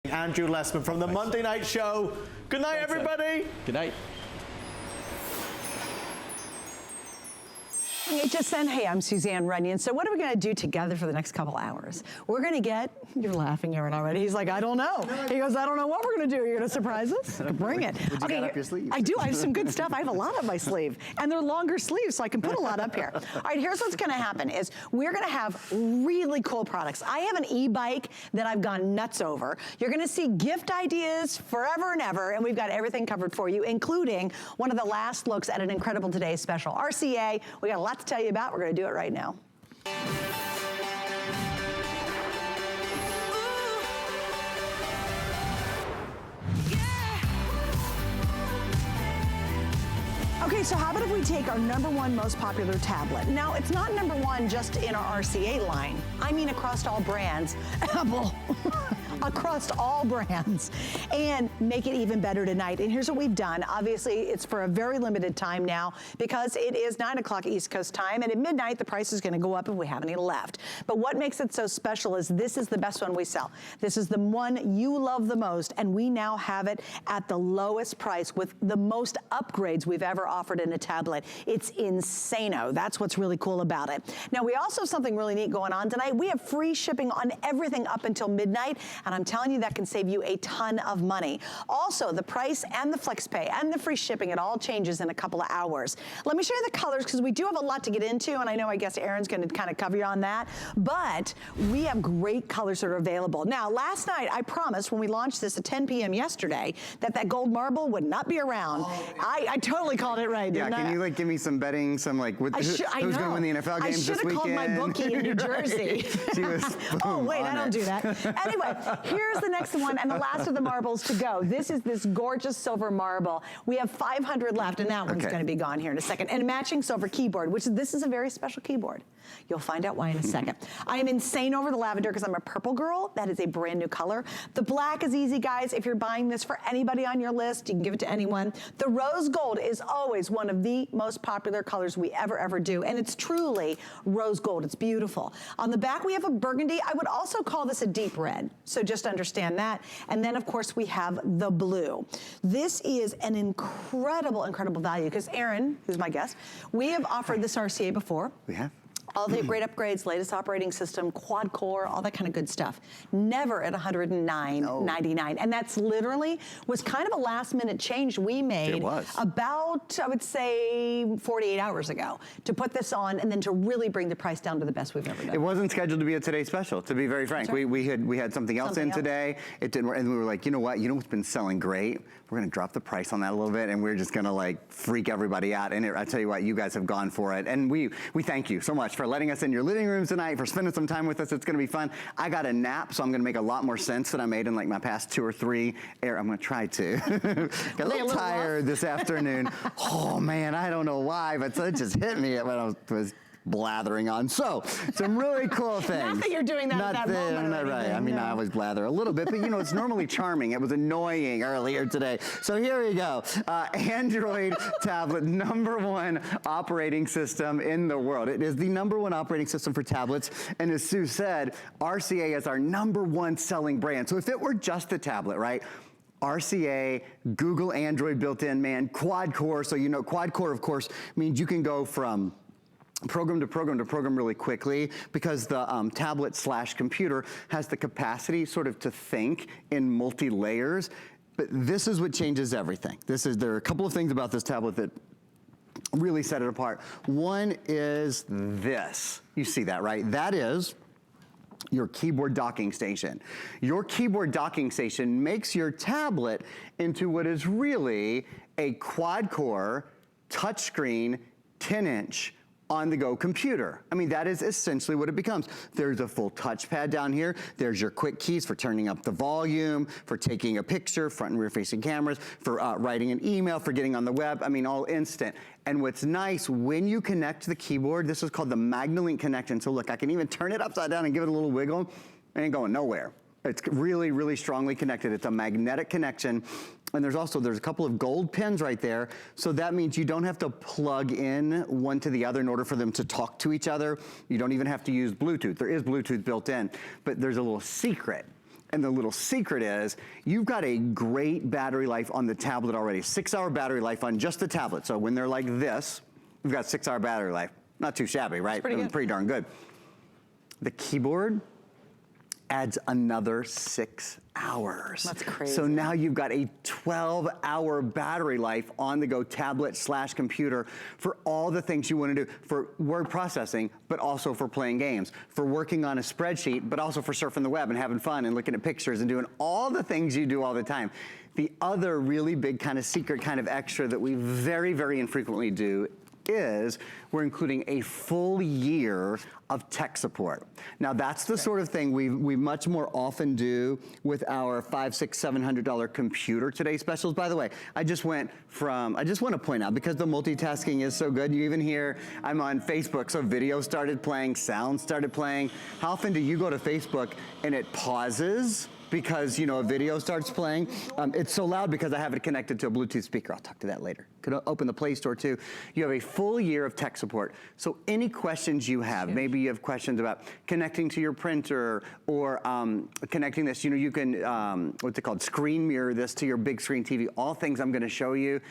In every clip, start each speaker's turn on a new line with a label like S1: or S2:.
S1: Andrew Lessman from the Monday Night Show. Good night, everybody.
S2: Good night.
S3: HSN, hey, I'm Suzanne Runyon. So what are we going to do together for the next couple hours? We're going to get, you're laughing, Aaron, already. He's like, I don't know. He goes, I don't know what we're going to do. You're going to surprise us? Bring it.
S4: What you got up your sleeve?
S3: I do. I have some good stuff. I have a lot up my sleeve. And they're longer sleeves, so I can put a lot up here. All right, here's what's going to happen is we're going to have really cool products. I have an e-bike that I've gone nuts over. You're going to see gift ideas forever and ever, and we've got everything covered for you, including one of the last looks at an Incredible Today special. RCA, we got a lot to tell you about. We're going to do it right now. Okay, so how about if we take our #1 most popular tablet? Now, it's not #1 just in our RCA line. I mean across all brands. Apple. Across all brands, and make it even better tonight. And here's what we've done. Obviously, it's for a very limited time now because it is 9 o'clock East Coast time, and at midnight, the price is gonna go up if we have any left. But what makes it so special is this is the best one we sell. This is the one you love the most, and we now have it at the lowest price with the most upgrades we've ever offered in a tablet. It's insano. That's what's really cool about it. Now, we also have something really neat going on tonight. We have free shipping on everything up until midnight, and I'm telling you that can save you a ton of money. Also, the price and the flex pay and the free shipping, it all changes in a couple of hours. Let me show you the colors because we do have a lot to get into, and I know I guess Aaron's going to kind of cover you on that, but we have great colors that are available. Now, last night, I promised when we launched this at 10 p.m. yesterday that gold marble would not be around. Oh, I totally called it right.
S4: Yeah, can you like give me some betting, some like who's going to win the NFL games this weekend?
S3: I should have called my bookie in New Jersey.
S4: She was
S3: oh, wait, I don't do that. Anyway, here's the next one and the last of the marbles to go. This is this gorgeous silver marble. We have 500 left, and that one's going to be gone here in a second. And a matching silver keyboard, which this is a very special keyboard. You'll find out why in a second. I am insane over the lavender because I'm a purple girl. That is a brand new color. The black is easy, guys. If you're buying this for anybody on your list, you can give it to anyone. The rose gold is always one of the most popular colors we ever do, and it's truly rose gold. It's beautiful. On the back, we have a burgundy. I would also call this a deep red, so just understand that. And then, of course, we have the blue. This is an incredible value because Aaron, who's my guest, we have offered this RCA before.
S4: We have.
S3: All the great upgrades, latest operating system, quad core, all that kind of good stuff. Never at $109.99. And that's literally was kind of a last minute change we made about, I would say, 48 hours ago to put this on and then to really bring the price down to the best we've ever done.
S4: It wasn't scheduled to be a Today Special, to be very frank.
S3: Right.
S4: We had something else in today. It didn't work, and we were like, you know what? You know what's been selling great? We're gonna drop the price on that a little bit, and we're just gonna like freak everybody out. And I tell you what, you guys have gone for it, and we thank you so much for letting us in your living rooms tonight, for spending some time with us. It's gonna be fun. I got a nap, so I'm gonna make a lot more sense than I made in like my past 2 or 3. I'm gonna try to. Got a little tired this afternoon. Oh man, I don't know why, but it just hit me when I was blathering on. So, some really cool things.
S3: Not that you're doing that at that moment.
S4: Not right. I mean, I always blather a little bit, but you know, it's normally charming. It was annoying earlier today. So here we go. Android tablet, #1 operating system in the world. It is the #1 operating system for tablets. And as Sue said, RCA is our #1 selling brand. So if it were just a tablet, right? RCA, Google Android built in, man, quad core. So you know, quad core, of course, means you can go from program to program to program really quickly because the tablet/computer has the capacity sort of to think in multi-layers. But this is what changes everything. There are a couple of things about this tablet that really set it apart. One is this. You see that, right? That is your keyboard docking station. Your keyboard docking station makes your tablet into what is really a quad-core, touchscreen, 10-inch on-the-go computer. I mean, that is essentially what it becomes. There's a full touchpad down here. There's your quick keys for turning up the volume, for taking a picture, front and rear facing cameras, for writing an email, for getting on the web. I mean, all instant. And what's nice, when you connect to the keyboard, this is called the MagnaLink connection. So look, I can even turn it upside down and give it a little wiggle. It ain't going nowhere. It's really, really strongly connected. It's a magnetic connection. And there's a couple of gold pins right there. So that means you don't have to plug in one to the other in order for them to talk to each other. You don't even have to use Bluetooth. There is Bluetooth built in, but there's a little secret. And the little secret is, you've got a great battery life on the tablet already. 6-hour battery life on just the tablet. So when they're like this, we've got 6-hour battery life. Not too shabby, right?
S3: Pretty good.
S4: Pretty darn good. The keyboard adds another 6 hours.
S3: That's crazy.
S4: So now you've got a 12-hour battery life on the go tablet/computer for all the things you want to do, for word processing, but also for playing games, for working on a spreadsheet, but also for surfing the web and having fun and looking at pictures and doing all the things you do all the time. The other really big kind of secret kind of extra that we very, very infrequently do is we're including a full year of tech support. Now that's the sort of thing we much more often do with our $500, $600, $700 computer today specials. By the way, I just want to point out, because the multitasking is so good, you even hear I'm on Facebook, so video started playing, sound started playing. How often do you go to Facebook and it pauses because, you know, a video starts playing? It's so loud because I have it connected to a Bluetooth speaker. I'll talk to that later. Could open the Play Store too. You have a full year of tech support. So any questions you have, maybe you have questions about connecting to your printer or connecting this, you know, you can, what's it called, screen mirror this to your big screen TV, all things I'm gonna show you.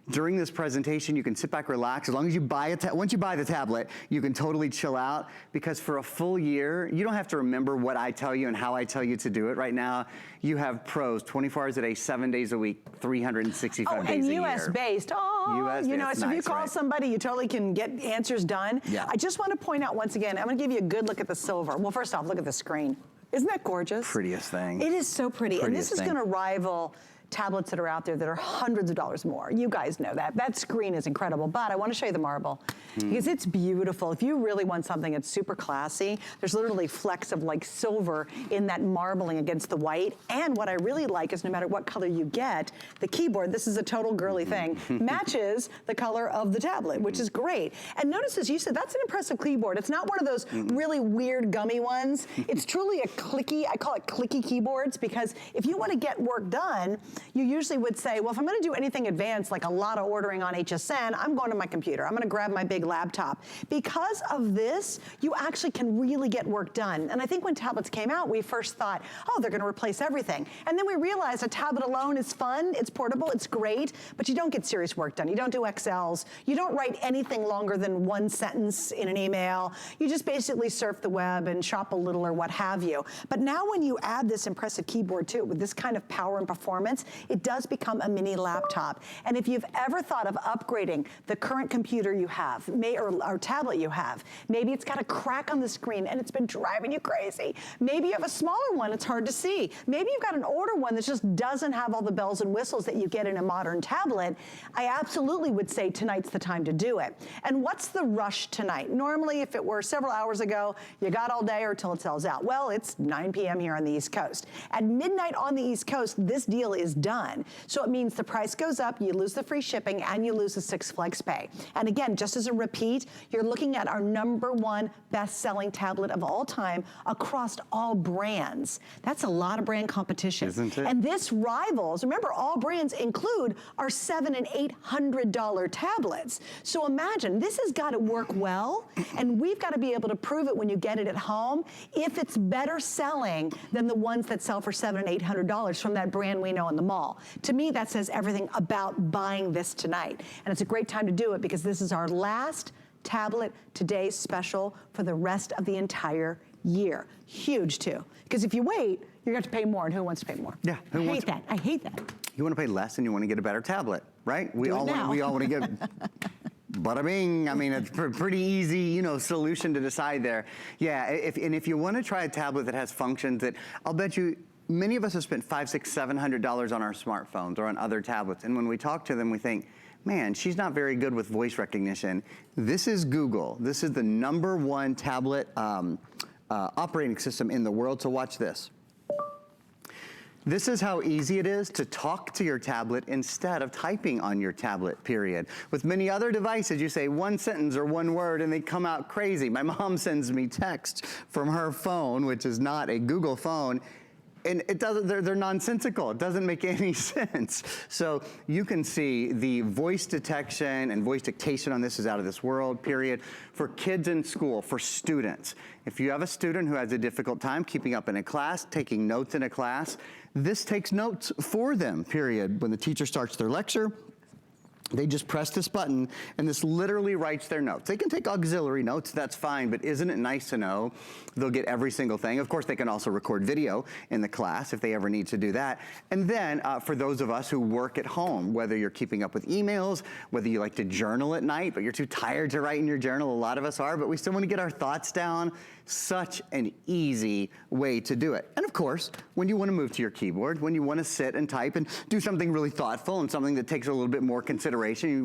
S4: During this presentation, you can sit back, relax. As long as you buy once you buy the tablet, you can totally chill out, because for a full year, you don't have to remember what I tell you and how I tell you to do it. Right now, you have pros 24 hours a day, 7 days a week, 365 days a year.
S3: And US based. Oh,
S4: US
S3: you know,
S4: based,
S3: so if you
S4: nice,
S3: call
S4: right?
S3: somebody, you totally can get answers done.
S4: Yeah.
S3: I just want to point out once again, I'm going to give you a good look at the silver. Well, first off, look at the screen. Isn't that gorgeous?
S4: Prettiest thing.
S3: It is so pretty. And this is going to rival tablets that are out there that are hundreds of dollars more. You guys know that. That screen is incredible, but I want to show you the marble because it's beautiful. If you really want something that's super classy, there's literally flecks of like silver in that marbling against the white. And what I really like is no matter what color you get, the keyboard, this is a total girly thing, matches the color of the tablet, which is great. And notice, as you said, that's an impressive keyboard. It's not one of those really weird gummy ones. It's truly a clicky, I call it clicky keyboards, because if you want to get work done, you usually would say, well, if I'm going to do anything advanced, like a lot of ordering on HSN, I'm going to my computer. I'm going to grab my big laptop. Because of this, you actually can really get work done. And I think when tablets came out, we first thought, oh, they're going to replace everything. And then we realized a tablet alone is fun, it's portable, it's great, but you don't get serious work done. You don't do Excels. You don't write anything longer than one sentence in an email. You just basically surf the web and shop a little or what have you. But now when you add this impressive keyboard to it with this kind of power and performance, it does become a mini laptop. And if you've ever thought of upgrading the current computer you have, or tablet you have, maybe it's got a crack on the screen and it's been driving you crazy. Maybe you have a smaller one, it's hard to see. Maybe you've got an older one that just doesn't have all the bells and whistles that you get in a modern tablet. I absolutely would say tonight's the time to do it. And what's the rush tonight? Normally, if it were several hours ago, you got all day or till it sells out. Well, it's 9 p.m. here on the East Coast. At midnight on the East Coast, this deal is done. So it means the price goes up, you lose the free shipping, and you lose the 6 flex pay. And again, just as a repeat, you're looking at our #1 best-selling tablet of all time across all brands. That's a lot of brand competition.
S4: Isn't it?
S3: And this rivals, remember, all brands include our $700 and $800 tablets. So imagine, this has got to work well, and we've got to be able to prove it when you get it at home if it's better selling than the ones that sell for $700 and $800 from that brand we know in the mall. To me, that says everything about buying this tonight. And it's a great time to do it because this is our last tablet today special for the rest of the entire year. Huge too. Because if you wait, you're going to have to pay more, and who wants to pay more?
S4: Yeah,
S3: I hate that. I hate that.
S4: You want to pay less and you want to get a better tablet, right? We
S3: Do it
S4: all
S3: now.
S4: want to get bada bing. I mean, it's a pretty easy, you know, solution to decide there. Yeah, if you want to try a tablet that has functions that I'll bet you many of us have spent $500, $600, $700 on our smartphones or on other tablets, and when we talk to them, we think, man, she's not very good with voice recognition. This is Google. This is the #1 tablet operating system in the world, so watch this. This is how easy it is to talk to your tablet instead of typing on your tablet, period. With many other devices, you say one sentence or one word and they come out crazy. My mom sends me text from her phone, which is not a Google phone, and it doesn't, they're nonsensical. It doesn't make any sense. So you can see the voice detection and voice dictation on this is out of this world, period. For kids in school, for students. If you have a student who has a difficult time keeping up in a class, taking notes in a class, this takes notes for them, period. When the teacher starts their lecture, they just press this button and this literally writes their notes. They can take auxiliary notes, that's fine, but isn't it nice to know they'll get every single thing? Of course, they can also record video in the class if they ever need to do that. And then for those of us who work at home, whether you're keeping up with emails, whether you like to journal at night, but you're too tired to write in your journal, a lot of us are, but we still want to get our thoughts down. Such an easy way to do it. And of course, when you want to move to your keyboard, when you want to sit and type and do something really thoughtful and something that takes a little bit more consideration,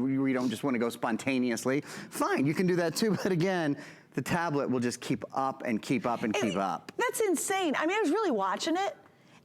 S4: you don't just want to go spontaneously, fine, you can do that too. But again, the tablet will just keep up and keep up and keep up.
S3: That's insane. I mean, I was really watching it.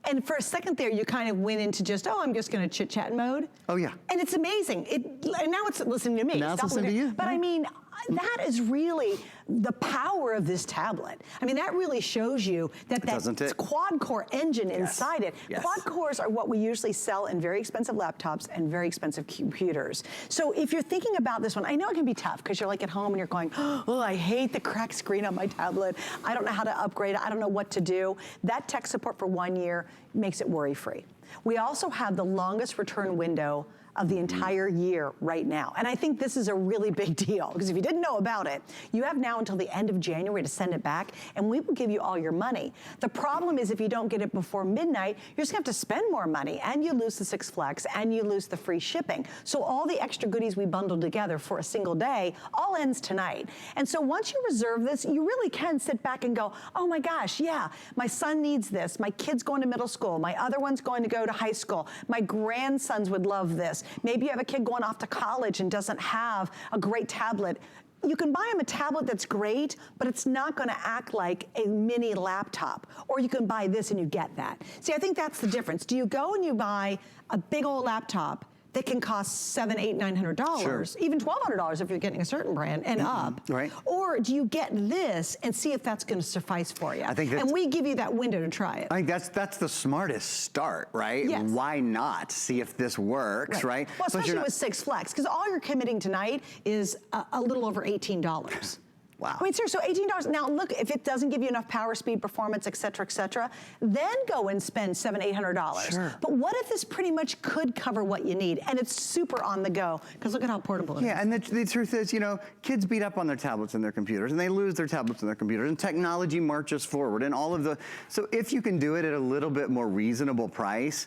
S3: And for a second there, you kind of went into just, oh, I'm just going to chit-chat mode. Oh, yeah. And it's amazing. And now it's listening to me.
S4: Now it's listening to you.
S3: But I mean, that is really the power of this tablet. I mean, that really shows you that that quad-core engine inside it. Yes. Quad cores are what we usually sell in very expensive laptops and very expensive computers. So if you're thinking about this one, I know it can be tough because you're like at home and you're going, oh, I hate the cracked screen on my tablet. I don't know how to upgrade it. I don't know what to do. That tech support for 1 year makes it worry-free. We also have the longest return window of the entire year right now. And I think this is a really big deal because if you didn't know about it, you have now until the end of January to send it back and we will give you all your money. The problem is if you don't get it before midnight, you're just gonna have to spend more money and you lose the 6 Flex and you lose the free shipping. So all the extra goodies we bundled together for a single day all ends tonight. And so once you reserve this, you really can sit back and go, oh my gosh, yeah, my son needs this. My kid's going to middle school. My other one's going to go to high school. My grandsons would love this. Maybe you have a kid going off to college and doesn't have a great tablet. You can buy them a tablet that's great, but it's not gonna act like a mini laptop. Or you can buy this and you get that. See, I think that's the difference. Do you go and you buy a big old laptop that can cost $700, $800, $900, even $1,200 if you're getting a certain brand and up? Right. Or do you get this and see if that's going to suffice for you? I think and we give you that window to try it.
S4: I think that's the smartest start, right? Yes. Why not see if this works, right?
S3: Well, especially with 6 Flex, because all you're committing tonight is a little over $18. Wow. I mean, seriously, so $18. Now, look, if it doesn't give you enough power, speed, performance, et cetera, then go and spend $700, $800. Sure. But what if this pretty much could cover what you need? And it's super on the go, because look at how portable it is.
S4: Yeah, and the truth is, you know, kids beat up on their tablets and their computers, and they lose their tablets and their computers, and technology marches forward, and all of the, so if you can do it at a little bit more reasonable price,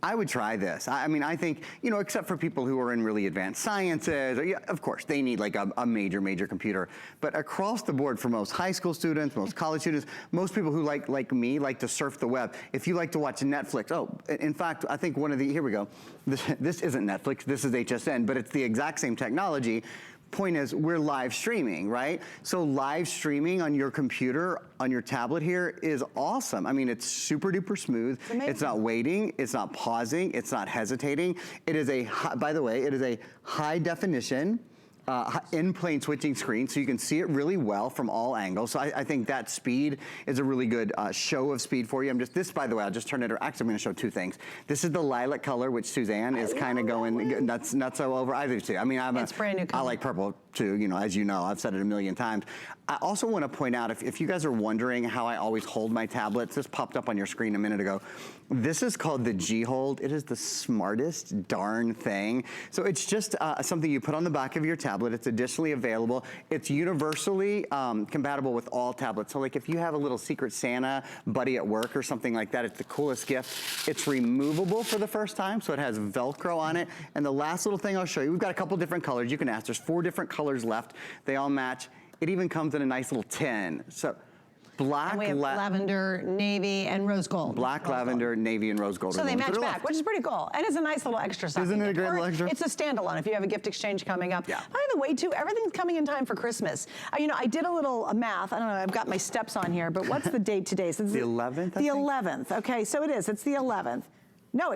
S4: I would try this. I mean, I think, you know, except for people who are in really advanced sciences, or, yeah, of course, they need like a major computer. But across the board for most high school students, most college students, most people who like me, like to surf the web. If you like to watch Netflix, in fact, I think one of the, here we go. This isn't Netflix, this is HSN, but it's the exact same technology. Point is, we're live streaming, right? So live streaming on your computer, on your tablet here is awesome. I mean, it's super duper smooth. It's not waiting, it's not pausing, it's not hesitating. It is a, by the way, it is a high definition, in-plane switching screen, so you can see it really well from all angles. So I think that speed is a really good show of speed for you. This, by the way, I'll just turn it, actually I'm gonna show 2 things. This is the lilac color, which Suzanne is kind of going nuts over. I do too. I mean, it's brand new color. I like purple too, you know, as you know, I've said it a million times. I also want to point out, if you guys are wondering how I always hold my tablets, this popped up on your screen a minute ago. This is called the G-Hold. It is the smartest darn thing. So it's just something you put on the back of your tablet. It's additionally available. It's universally compatible with all tablets. So like if you have a little Secret Santa buddy at work or something like that, it's the coolest gift. It's removable for the first time, so it has Velcro on it. And the last little thing I'll show you, we've got a couple different colors. You can ask, there's 4 different colors left. They all match. It even comes in a nice little tin. So black,
S3: and we have lavender, navy, and rose gold.
S4: Black, lavender, navy, and rose gold.
S3: So they match back, which is pretty cool. And it's a nice little extra.
S4: Isn't it a great little extra?
S3: It's a standalone if you have a gift exchange coming up. Yeah. By the way, too, everything's coming in time for Christmas. You know, I did a little math. I don't know, I've got my steps on here, but what's the date today? So
S4: the 11th,
S3: The 11th. Okay, so it is. It's the 11th. No,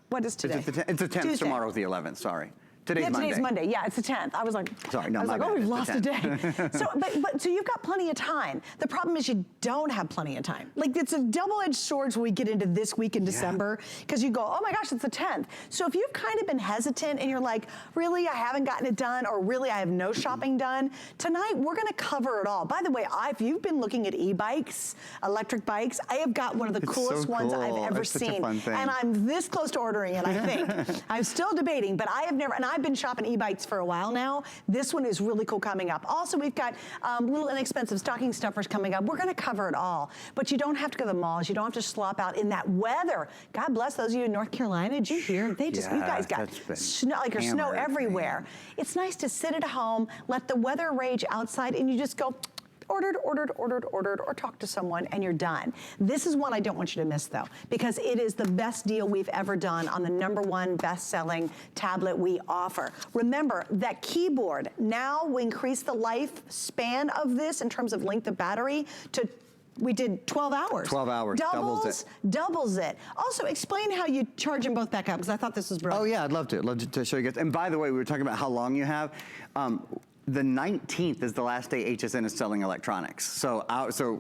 S3: what is today?
S4: It's the 10th. Tomorrow's the 11th, sorry. Today's Monday.
S3: Today's Monday. Yeah, it's the 10th. I was like,
S4: sorry, no,
S3: I was
S4: my
S3: like,
S4: bad.
S3: oh, we've
S4: It's the
S3: lost a
S4: 10th.
S3: day. So you've got plenty of time. The problem is you don't have plenty of time. Like, it's a double-edged sword when we get into this week in December, because you go, oh my gosh, it's the 10th. So if you've kind of been hesitant and you're like, really, I haven't gotten it done, or really, I have no shopping done, tonight we're gonna cover it all. By the way, if you've been looking at e-bikes, electric bikes, I have got one of the coolest ones I've ever seen. And I'm this close to ordering it, I think. I'm still debating, but I have never, and I've been shopping e-bikes for a while now. This one is really cool coming up. Also, we've got little inexpensive stocking stuffers coming up. We're gonna cover it all, but you don't have to go to the malls. You don't have to slop out in that weather. God bless those of you in North Carolina. Did you hear? They just, you guys got snow, like there's snow everywhere. It's nice to sit at home, let the weather rage outside, and you just go, ordered, or talk to someone, and you're done. This is one I don't want you to miss, though, because it is the best deal we've ever done on the #1 best-selling tablet we offer. Remember, that keyboard, now we increase the lifespan of this in terms of length of battery to, we did 12 hours.
S4: 12 hours,
S3: doubles it. Also, explain how you charge them both back up, because I thought this was brilliant.
S4: Oh yeah, I'd love to show you guys. And by the way, we were talking about how long you have. The 19th is the last day HSN is selling electronics. So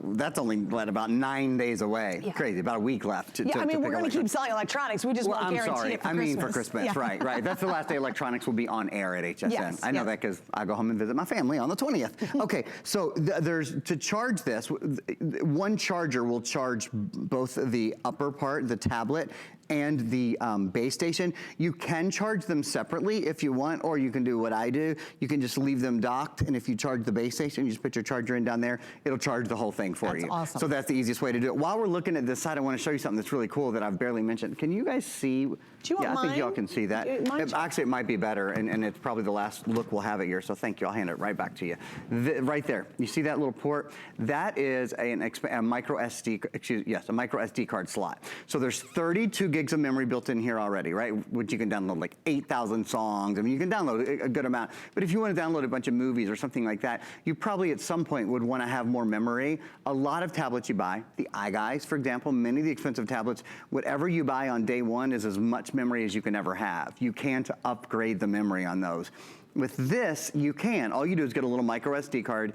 S4: that's only about 9 days away. Yeah. Crazy, about a week left.
S3: I mean, we're going to keep selling electronics. We just won't guarantee it for Christmas.
S4: I mean for Christmas, yeah. right. That's the last day electronics will be on air at HSN.
S3: Yes,
S4: I know that because I go home and visit my family on the 20th. Okay, so to charge this, one charger will charge both the upper part, the tablet, and the base station. You can charge them separately if you want, or you can do what I do. You can just leave them docked, and if you charge the base station, you just put your charger in down there, it'll charge the whole thing for you.
S3: That's awesome.
S4: So that's the easiest way to do it. While we're looking at this side, I want to show you something that's really cool that I've barely mentioned. Can you guys see?
S3: Do you want
S4: I think y'all can see that. Actually, it might be better, and it's probably the last look we'll have it here, so thank you. I'll hand it right back to you. Right there. You see that little port? That is a micro SD card slot. So there's 32 gigs of memory built in here already, right? Which you can download like 8,000 songs. I mean, you can download a good amount. But if you want to download a bunch of movies or something like that, you probably at some point would want to have more memory. A lot of tablets you buy, the iGuys, for example, many of the expensive tablets, whatever you buy on day one is as much memory as you can ever have. You can't upgrade the memory on those. With this, you can. All you do is get a little micro SD card,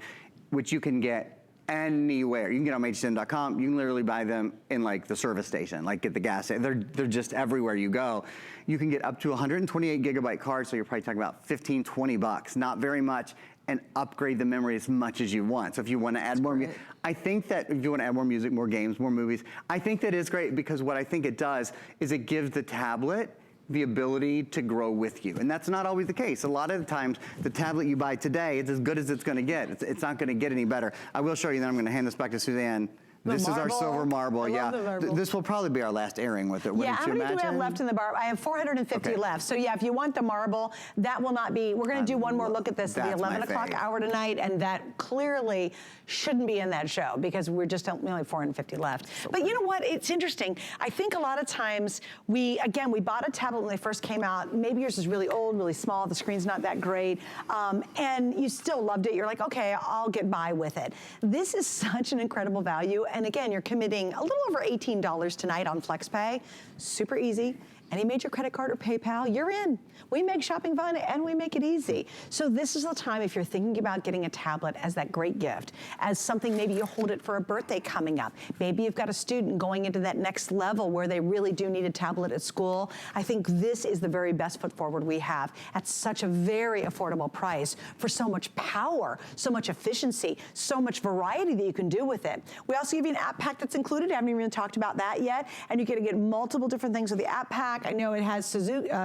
S4: which you can get anywhere. You can get on hsn.com. You can literally buy them in like the service station, like get the gas. They're just everywhere you go. You can get up to 128 gigabyte cards, so you're probably talking about 15, 20 bucks, not very much, and upgrade the memory as much as you want. So if you want to add more, I think that if you want to add more music, more games, more movies, I think that is great, because what I think it does is it gives the tablet the ability to grow with you. And that's not always the case. A lot of the times, the tablet you buy today, it's as good as it's gonna get. It's not gonna get any better. I will show you, then I'm gonna hand this back to Suzanne. This is our silver marble.
S3: I love the marble.
S4: This will probably be our last airing with it.
S3: Yeah, how many do we have left in the bar? I have 450 left. So yeah, if you want the marble, that will not be, we're gonna do one more look at this at the 11 o'clock hour tonight, and that clearly shouldn't be in that show because we're just only 450 left. But you know what, it's interesting. I think a lot of times we bought a tablet when they first came out. Maybe yours is really old, really small, the screen's not that great, and you still loved it. You're like, okay, I'll get by with it. This is such an incredible value. And again, you're committing a little over $18 tonight on FlexPay. Super easy. Any major credit card or PayPal, you're in. We make shopping fun and we make it easy. So this is the time if you're thinking about getting a tablet as that great gift, as something maybe you hold it for a birthday coming up. Maybe you've got a student going into that next level where they really do need a tablet at school. I think this is the very best foot forward we have at such a very affordable price for so much power, so much efficiency, so much variety that you can do with it. We also give you an app pack that's included. I haven't even talked about that yet. And you can get multiple different things with the app pack. I know it has Sudoku.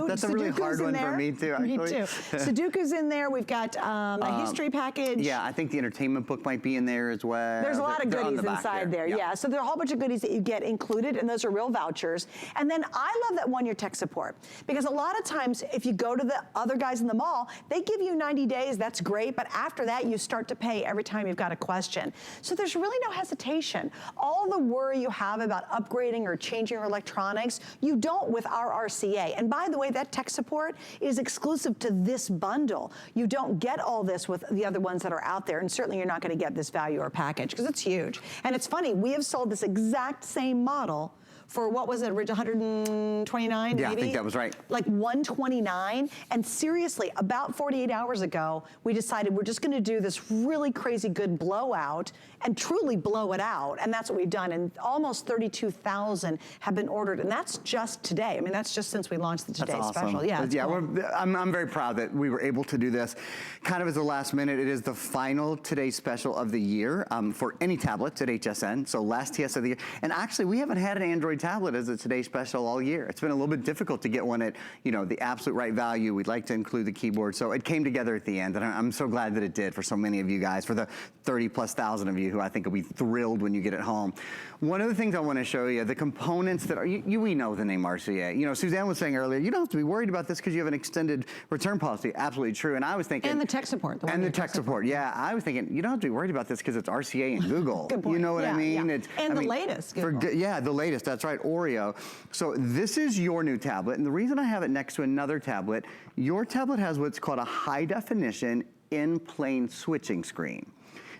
S4: That's a really hard one for me too.
S3: Me too. Sudoku's in there. We've got a history package.
S4: Yeah, I think the entertainment book might be in there as well.
S3: There's a lot of goodies inside there. Yeah, so there are a whole bunch of goodies that you get included, and those are real vouchers. And then I love that one-year tech support, because a lot of times if you go to the other guys in the mall, they give you 90 days. That's great, but after that you start to pay every time you've got a question. So there's really no hesitation. All the worry you have about upgrading or changing your electronics, you don't with our RCA. And by the way, that tech support is exclusive to this bundle. You don't get all this with the other ones that are out there, and certainly you're not going to get this value or package because it's huge. And it's funny, we have sold this exact same model for what was it, 129
S4: Yeah,
S3: maybe?
S4: I think that was right.
S3: Like 129. And seriously, about 48 hours ago, we decided we're just gonna do this really crazy good blowout and truly blow it out. And that's what we've done. And almost 32,000 have been ordered. And that's just today. I mean, that's just since we launched the Today Special. Yeah,
S4: Yeah,
S3: cool.
S4: I'm very proud that we were able to do this kind of as a last minute. It is the final Today Special of the year for any tablets at HSN. So last TS of the year. And actually, we haven't had an Android tablet as a Today Special all year. It's been a little bit difficult to get one at, you know, the absolute right value. We'd like to include the keyboard. So it came together at the end. And I'm so glad that it did for so many of you guys, for the 30,000+ of you who I think will be thrilled when you get it home. One of the things I want to show you, the components that are, we know the name RCA. You know, Suzanne was saying earlier, you don't have to be worried about this because you have an extended return policy. Absolutely true. And I was thinking.
S3: And the tech support.
S4: And the tech support. Yeah, I was thinking, you don't have to be worried about this because it's RCA and Google.
S3: Good point.
S4: You know what I mean?
S3: Yeah. And the latest.
S4: Yeah, the latest. That's right, Oreo. So this is your new tablet. And the reason I have it next to another tablet, your tablet has what's called a high definition in-plane switching screen.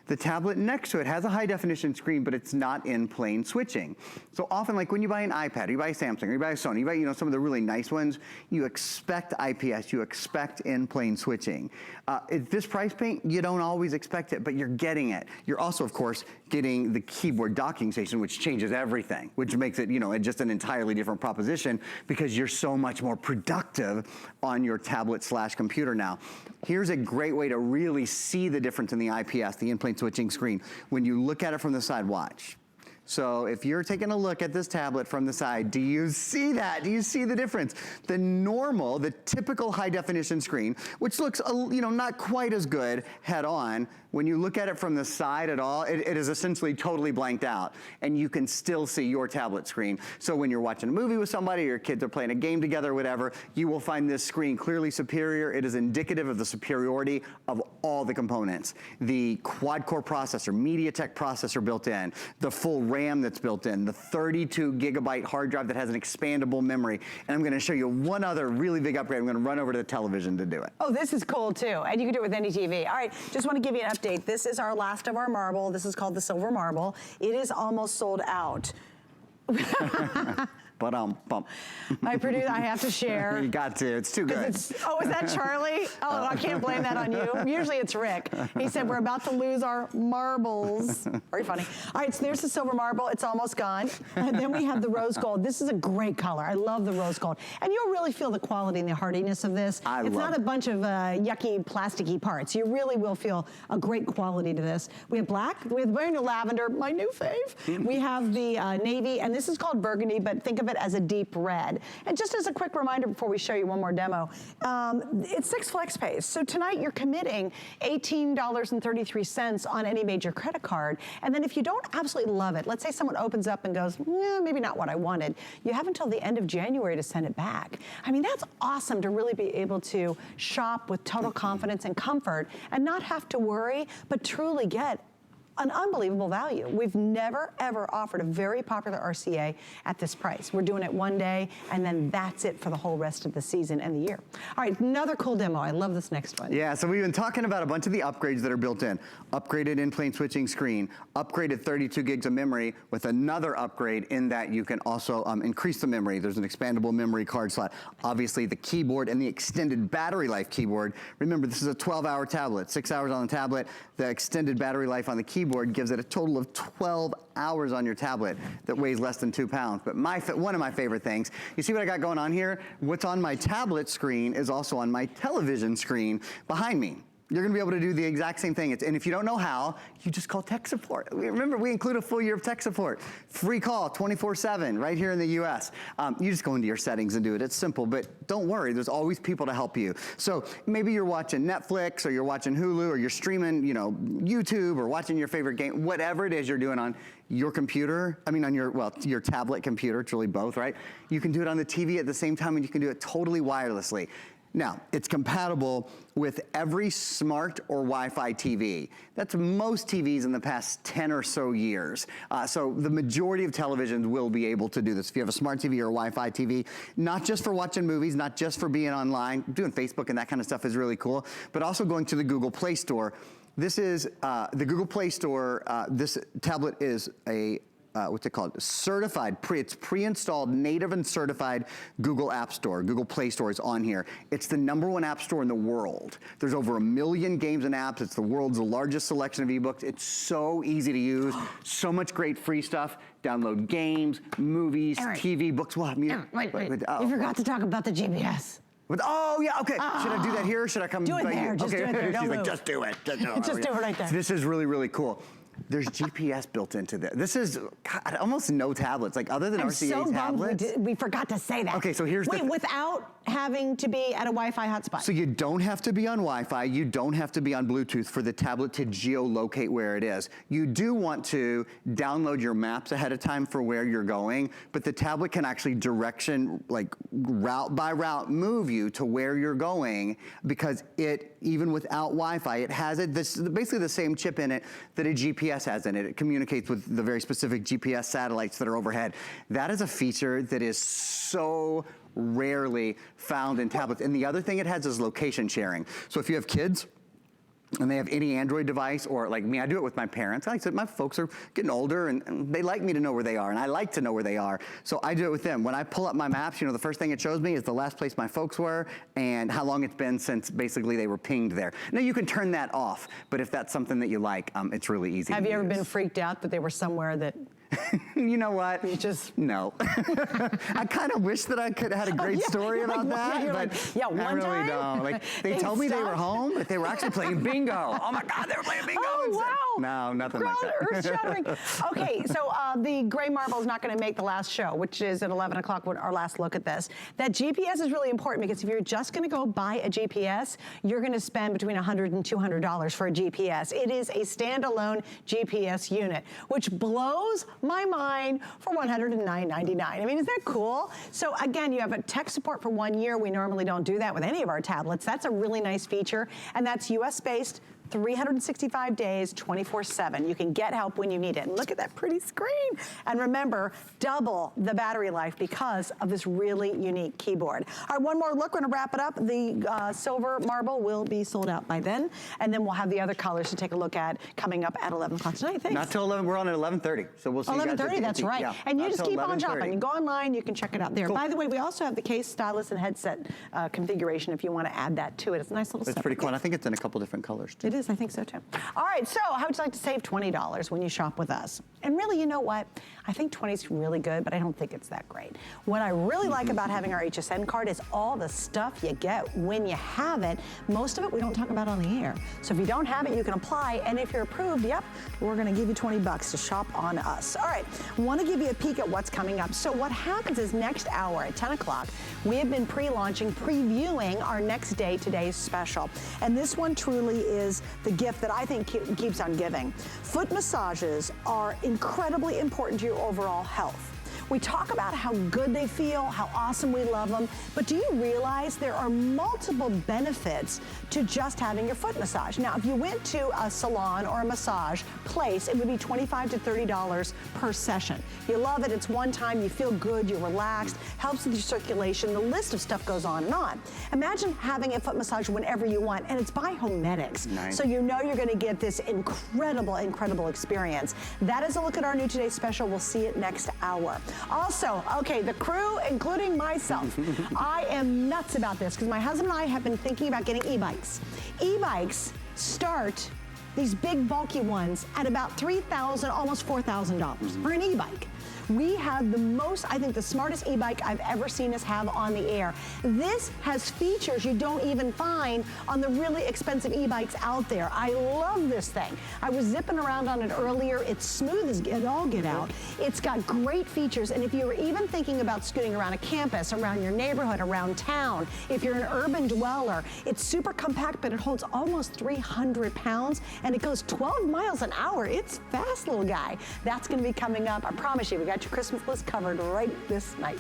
S4: The tablet next to it has a high definition screen, but it's not in plane switching. So often, like when you buy an iPad, or you buy a Samsung, or you buy a Sony, you buy, you know, some of the really nice ones, you expect IPS, you expect in plane switching. At this price point, you don't always expect it, but you're getting it. You're also, of course, getting the keyboard docking station, which changes everything, which makes it, you know, just an entirely different proposition because you're so much more productive on your tablet/computer now. Here's a great way to really see the difference in the IPS, the in-plane switching screen. When you look at it from the side, watch. So if you're taking a look at this tablet from the side, do you see that? Do you see the difference? The normal, the typical high definition screen, which looks, you know, not quite as good head on, when you look at it from the side at all, it is essentially totally blanked out, and you can still see your tablet screen. So when you're watching a movie with somebody, or your kids are playing a game together, or whatever, you will find this screen clearly superior. It is indicative of the superiority of all the components. The quad-core processor, MediaTek processor built in, the full RAM that's built in, the 32 gigabyte hard drive that has an expandable memory, and I'm gonna show you one other really big upgrade. I'm gonna run over to the television to do it.
S3: Oh, this is cool too, and you can do it with any TV. All right, just wanna give you an update. This is our last of our marble. This is called the silver marble. It is almost sold out.
S4: Bump.
S3: My producer, I have to share.
S4: You got to, it's too good.
S3: Oh, is that Charlie? Oh, I can't blame that on you. Usually it's Rick. He said, we're about to lose our marbles. Very funny. All right, so there's the silver marble. It's almost gone. And then we have the rose gold. This is a great color. I love the rose gold. And you'll really feel the quality and the hardiness of this. It's not a bunch of yucky, plasticky parts. You really will feel a great quality to this. We have black, we have brand new lavender, my new fave. We have the navy, and this is called burgundy, but think of it as a deep red. And just as a quick reminder before we show you one more demo, it's 6 flex pays. So tonight you're committing $18.33 on any major credit card. And then if you don't absolutely love it, let's say someone opens up and goes, maybe not what I wanted, you have until the end of January to send it back. I mean, that's awesome to really be able to shop with total confidence and comfort and not have to worry, but truly get an unbelievable value. We've never, ever offered a very popular RCA at this price. We're doing it one day, and then that's it for the whole rest of the season and the year. All right, another cool demo. I love this next one.
S4: Yeah, so we've been talking about a bunch of the upgrades that are built in. Upgraded in-plane switching screen, upgraded 32 gigs of memory with another upgrade in that you can also increase the memory. There's an expandable memory card slot. Obviously, the keyboard and the extended battery life keyboard. Remember, this is a 12-hour tablet, 6 hours on the tablet. The extended battery life on the keyboard gives it a total of 12 hours on your tablet that weighs less than 2 pounds. But one of my favorite things, you see what I got going on here? What's on my tablet screen is also on my television screen behind me. You're gonna be able to do the exact same thing. And if you don't know how, you just call tech support. Remember, we include a full year of tech support. Free call, 24/7, right here in the US. You just go into your settings and do it. It's simple, but don't worry, there's always people to help you. So maybe you're watching Netflix, or you're watching Hulu, or you're streaming, you know, YouTube, or watching your favorite game, whatever it is you're doing on your computer, on your tablet computer, it's really both, right? You can do it on the TV at the same time, and you can do it totally wirelessly. Now, it's compatible with every smart or Wi-Fi TV. That's most TVs in the past 10 or so years. So the majority of televisions will be able to do this. If you have a smart TV or a Wi-Fi TV, not just for watching movies, not just for being online, doing Facebook and that kind of stuff is really cool, but also going to the Google Play Store. This is the Google Play Store. This tablet is a what's it called? Certified, it's pre-installed, native and certified Google App Store. Google Play Store is on here. It's the #1 app store in the world. There's over 1 million games and apps. It's the world's largest selection of ebooks. It's so easy to use. So much great free stuff. Download games, movies,
S3: Aaron.
S4: TV, books. What?
S3: Wait. You forgot to talk about the GPS.
S4: Oh, yeah, okay. Should I do that here or should I come
S3: Do it
S4: back
S3: there.
S4: here?
S3: Just do it there. Don't
S4: She's like,
S3: move.
S4: just do it. Just do it.
S3: Just do it right there.
S4: So this is really, really cool. There's GPS built into this. This is God, almost no tablets, like other than
S3: I'm
S4: RCA
S3: so bummed
S4: tablets.
S3: we forgot to say that.
S4: Okay, so here's the
S3: Wait, without having to be at a Wi-Fi hotspot.
S4: So you don't have to be on Wi-Fi, you don't have to be on Bluetooth for the tablet to geolocate where it is. You do want to download your maps ahead of time for where you're going, but the tablet can actually direction, like route by route, move you to where you're going because it, even without Wi-Fi, it has basically the same chip in it that a GPS has in it. It communicates with the very specific GPS satellites that are overhead. That is a feature that is so rarely found in tablets. And the other thing it has is location sharing. So if you have kids, and they have any Android device, or like me, I do it with my parents. Like I said, my folks are getting older and they like me to know where they are, and I like to know where they are. So I do it with them. When I pull up my maps, the first thing it shows me is the last place my folks were and how long it's been since basically they were pinged there. Now you can turn that off, but if that's something that you like, it's really easy
S3: Have
S4: to
S3: you ever
S4: use.
S3: been freaked out that they were somewhere that...
S4: You know what?
S3: You just...
S4: No. I kind of wish that I could have had a great story about that, but I really don't. Like, they told me they were home, but they were actually playing bingo. Oh my God, they were playing bingo.
S3: Oh,
S4: instead.
S3: wow.
S4: No, nothing like that.
S3: Earth-shattering. Okay, so the gray marble is not going to make the last show, which is at 11 o'clock, our last look at this. That GPS is really important because if you're just going to go buy a GPS, you're going to spend between $100 and $200 for a GPS. It is a standalone GPS unit, which blows my mind for $109.99. I mean, is that cool? So again, you have a tech support for 1 year. We normally don't do that with any of our tablets. That's a really nice feature, and that's US-based. 365 days, 24/7. You can get help when you need it. And look at that pretty screen. And remember, double the battery life because of this really unique keyboard. All right, one more look. We're going to wrap it up. The silver marble will be sold out by then. And then we'll have the other colors to take a look at coming up at 11 o'clock tonight. Thanks.
S4: Not till 11. We're on at 11:30. So we'll see you guys at
S3: 11:30, that's right.
S4: Yeah,
S3: and you just keep on
S4: 11:30.
S3: shopping. You go online, you can check it out there.
S4: Cool.
S3: By the way, we also have the case, stylus, and headset configuration if you want to add that to it. It's a nice little
S4: It's pretty cool. And I think it's in a couple different colors too.
S3: It is, I think so too. All right, so how would you like to save $20 when you shop with us? And really, you know what? I think 20 is really good, but I don't think it's that great. What I really like about having our HSN card is all the stuff you get when you have it. Most of it we don't talk about on the air. So if you don't have it, you can apply, and if you're approved, yep, we're gonna give you $20 to shop on us. All right, wanna give you a peek at what's coming up. So what happens is next hour at 10 o'clock, we have been pre-launching, previewing our next day today's special. And this one truly is the gift that I think keeps on giving. Foot massages are incredibly important to your overall health. We talk about how good they feel, how awesome we love them, but do you realize there are multiple benefits to just having your foot massage? Now, if you went to a salon or a massage place, it would be $25 to $30 per session. You love it, it's one time, you feel good, you're relaxed, helps with your circulation, the list of stuff goes on and on. Imagine having a foot massage whenever you want, and it's by Homedics.
S4: Nice.
S3: So you know you're gonna get this incredible, incredible experience. That is a look at our new Today's Special. We'll see it next hour. Also, okay, the crew, including myself, I am nuts about this because my husband and I have been thinking about getting e-bikes. E-bikes start, these big bulky ones, at about $3,000, almost $4,000 for an e-bike. We have the most, I think, the smartest e-bike I've ever seen us have on the air. This has features you don't even find on the really expensive e-bikes out there. I love this thing. I was zipping around on it earlier. It's smooth as it all get out. It's got great features, and if you were even thinking about scooting around a campus, around your neighborhood, around town, if you're an urban dweller, it's super compact, but it holds almost 300 pounds, and it goes 12 miles an hour. It's fast, little guy. That's gonna be coming up. I promise you, we got your Christmas list covered right this night.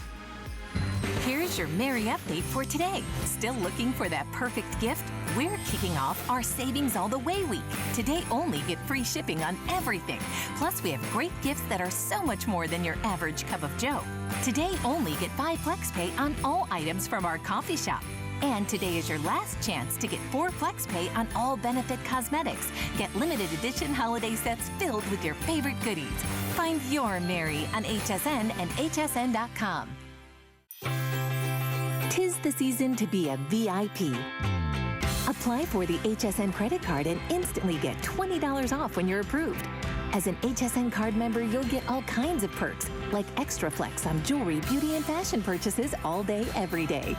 S2: Here's your Merry update for today. Still looking for that perfect gift? We're kicking off our Savings All the Way week. Today only get free shipping on everything. Plus, we have great gifts that are so much more than your average cup of joe. Today only get 5 FlexPay on all items from our coffee shop. And today is your last chance to get 4 FlexPay on all Benefit cosmetics. Get limited edition holiday sets filled with your favorite goodies. Find your Mary on HSN and hsn.com. 'Tis the season to be a VIP. Apply for the HSN credit card and instantly get $20 off when you're approved. As an HSN card member, you'll get all kinds of perks, like extra flex on jewelry, beauty, and fashion purchases all day, every day.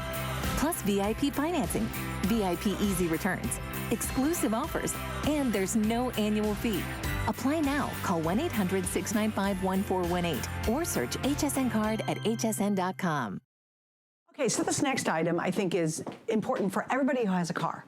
S2: Plus VIP financing, VIP easy returns, exclusive offers, and there's no annual fee. Apply now. Call 1-800-695-1418 or search HSN card at hsn.com.
S3: Okay, so this next item I think is important for everybody who has a car.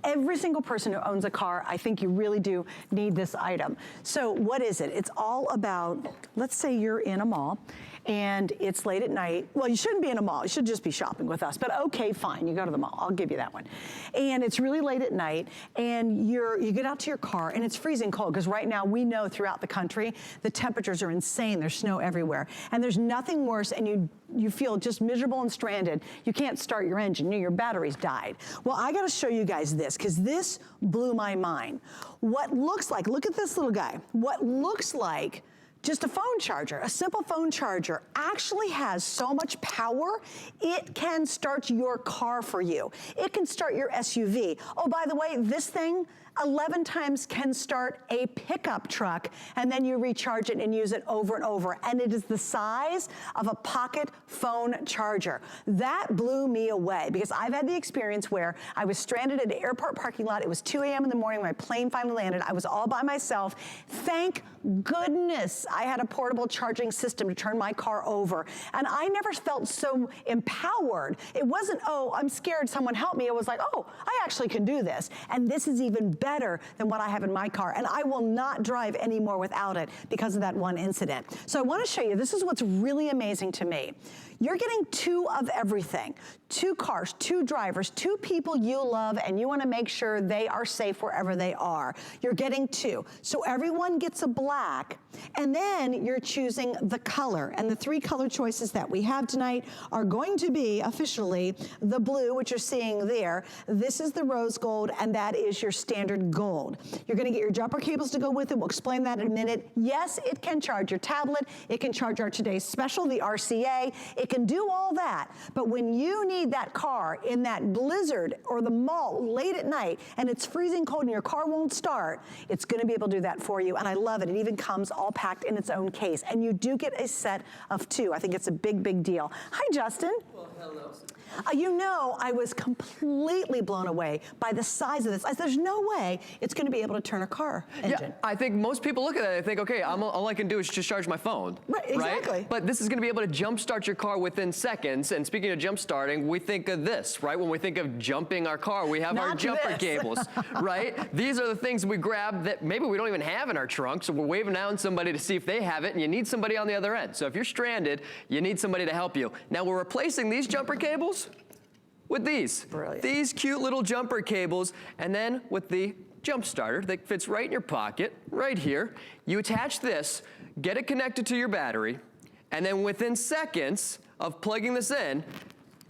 S3: Every single person who owns a car, I think you really do need this item. So what is it? It's all about, let's say you're in a mall and it's late at night. Well, you shouldn't be in a mall. You should just be shopping with us. But okay, fine, you go to the mall. I'll give you that one. And it's really late at night and you get out to your car and it's freezing cold, because right now we know throughout the country the temperatures are insane. There's snow everywhere. And there's nothing worse, and you feel just miserable and stranded. You can't start your engine. Your battery's died. Well, I got to show you guys this, because this blew my mind. What looks like, look at this little guy. What looks like just a phone charger, a simple phone charger, actually has so much power, it can start your car for you. It can start your SUV. Oh, by the way, this thing 11 times can start a pickup truck, and then you recharge it and use it over and over. And it is the size of a pocket phone charger. That blew me away, because I've had the experience where I was stranded at an airport parking lot. It was 2 a.m. in the morning when my plane finally landed. I was all by myself. Thank goodness I had a portable charging system to turn my car over. And I never felt so empowered. It wasn't, oh, I'm scared, someone help me. It was like, oh, I actually can do this. And this is even better than what I have in my car. And I will not drive anymore without it because of that one incident. So I want to show you, this is what's really amazing to me. You're getting 2 of everything. 2 cars, 2 drivers, 2 people you love, and you want to make sure they are safe wherever they are. You're getting 2. So everyone gets a black, and then you're choosing the color. And the 3 color choices that we have tonight are going to be officially the blue, which you're seeing there. This is the rose gold, and that is your standard gold. You're going to get your jumper cables to go with it. We'll explain that in a minute. Yes, it can charge your tablet. It can charge our today's special, the RCA. It can do all that. But when you need that car in that blizzard or the mall late at night and it's freezing cold and your car won't start, it's going to be able to do that for you. And I love it. It even comes all packed in its own case. And you do get a set of 2. I think it's a big, big deal. Hi, Justin.
S5: Well, hello.
S3: You know, I was completely blown away by the size of this. There's no way it's going to be able to turn a car engine.
S5: Yeah, I think most people look at that and think, okay, all I can do is just charge my phone.
S3: Right, exactly.
S5: Right? But this is going to be able to jumpstart your car within seconds. And speaking of jump starting, we think of this, right? When we think of jumping our car, we have our jumper cables, right? These are the things we grab that maybe we don't even have in our trunk, so we're waving down somebody to see if they have it, and you need somebody on the other end. So if you're stranded, you need somebody to help you. Now we're replacing these jumper cables with these.
S3: Brilliant.
S5: These cute little jumper cables, and then with the jump starter that fits right in your pocket, right here. You attach this, get it connected to your battery, and then within seconds of plugging this in,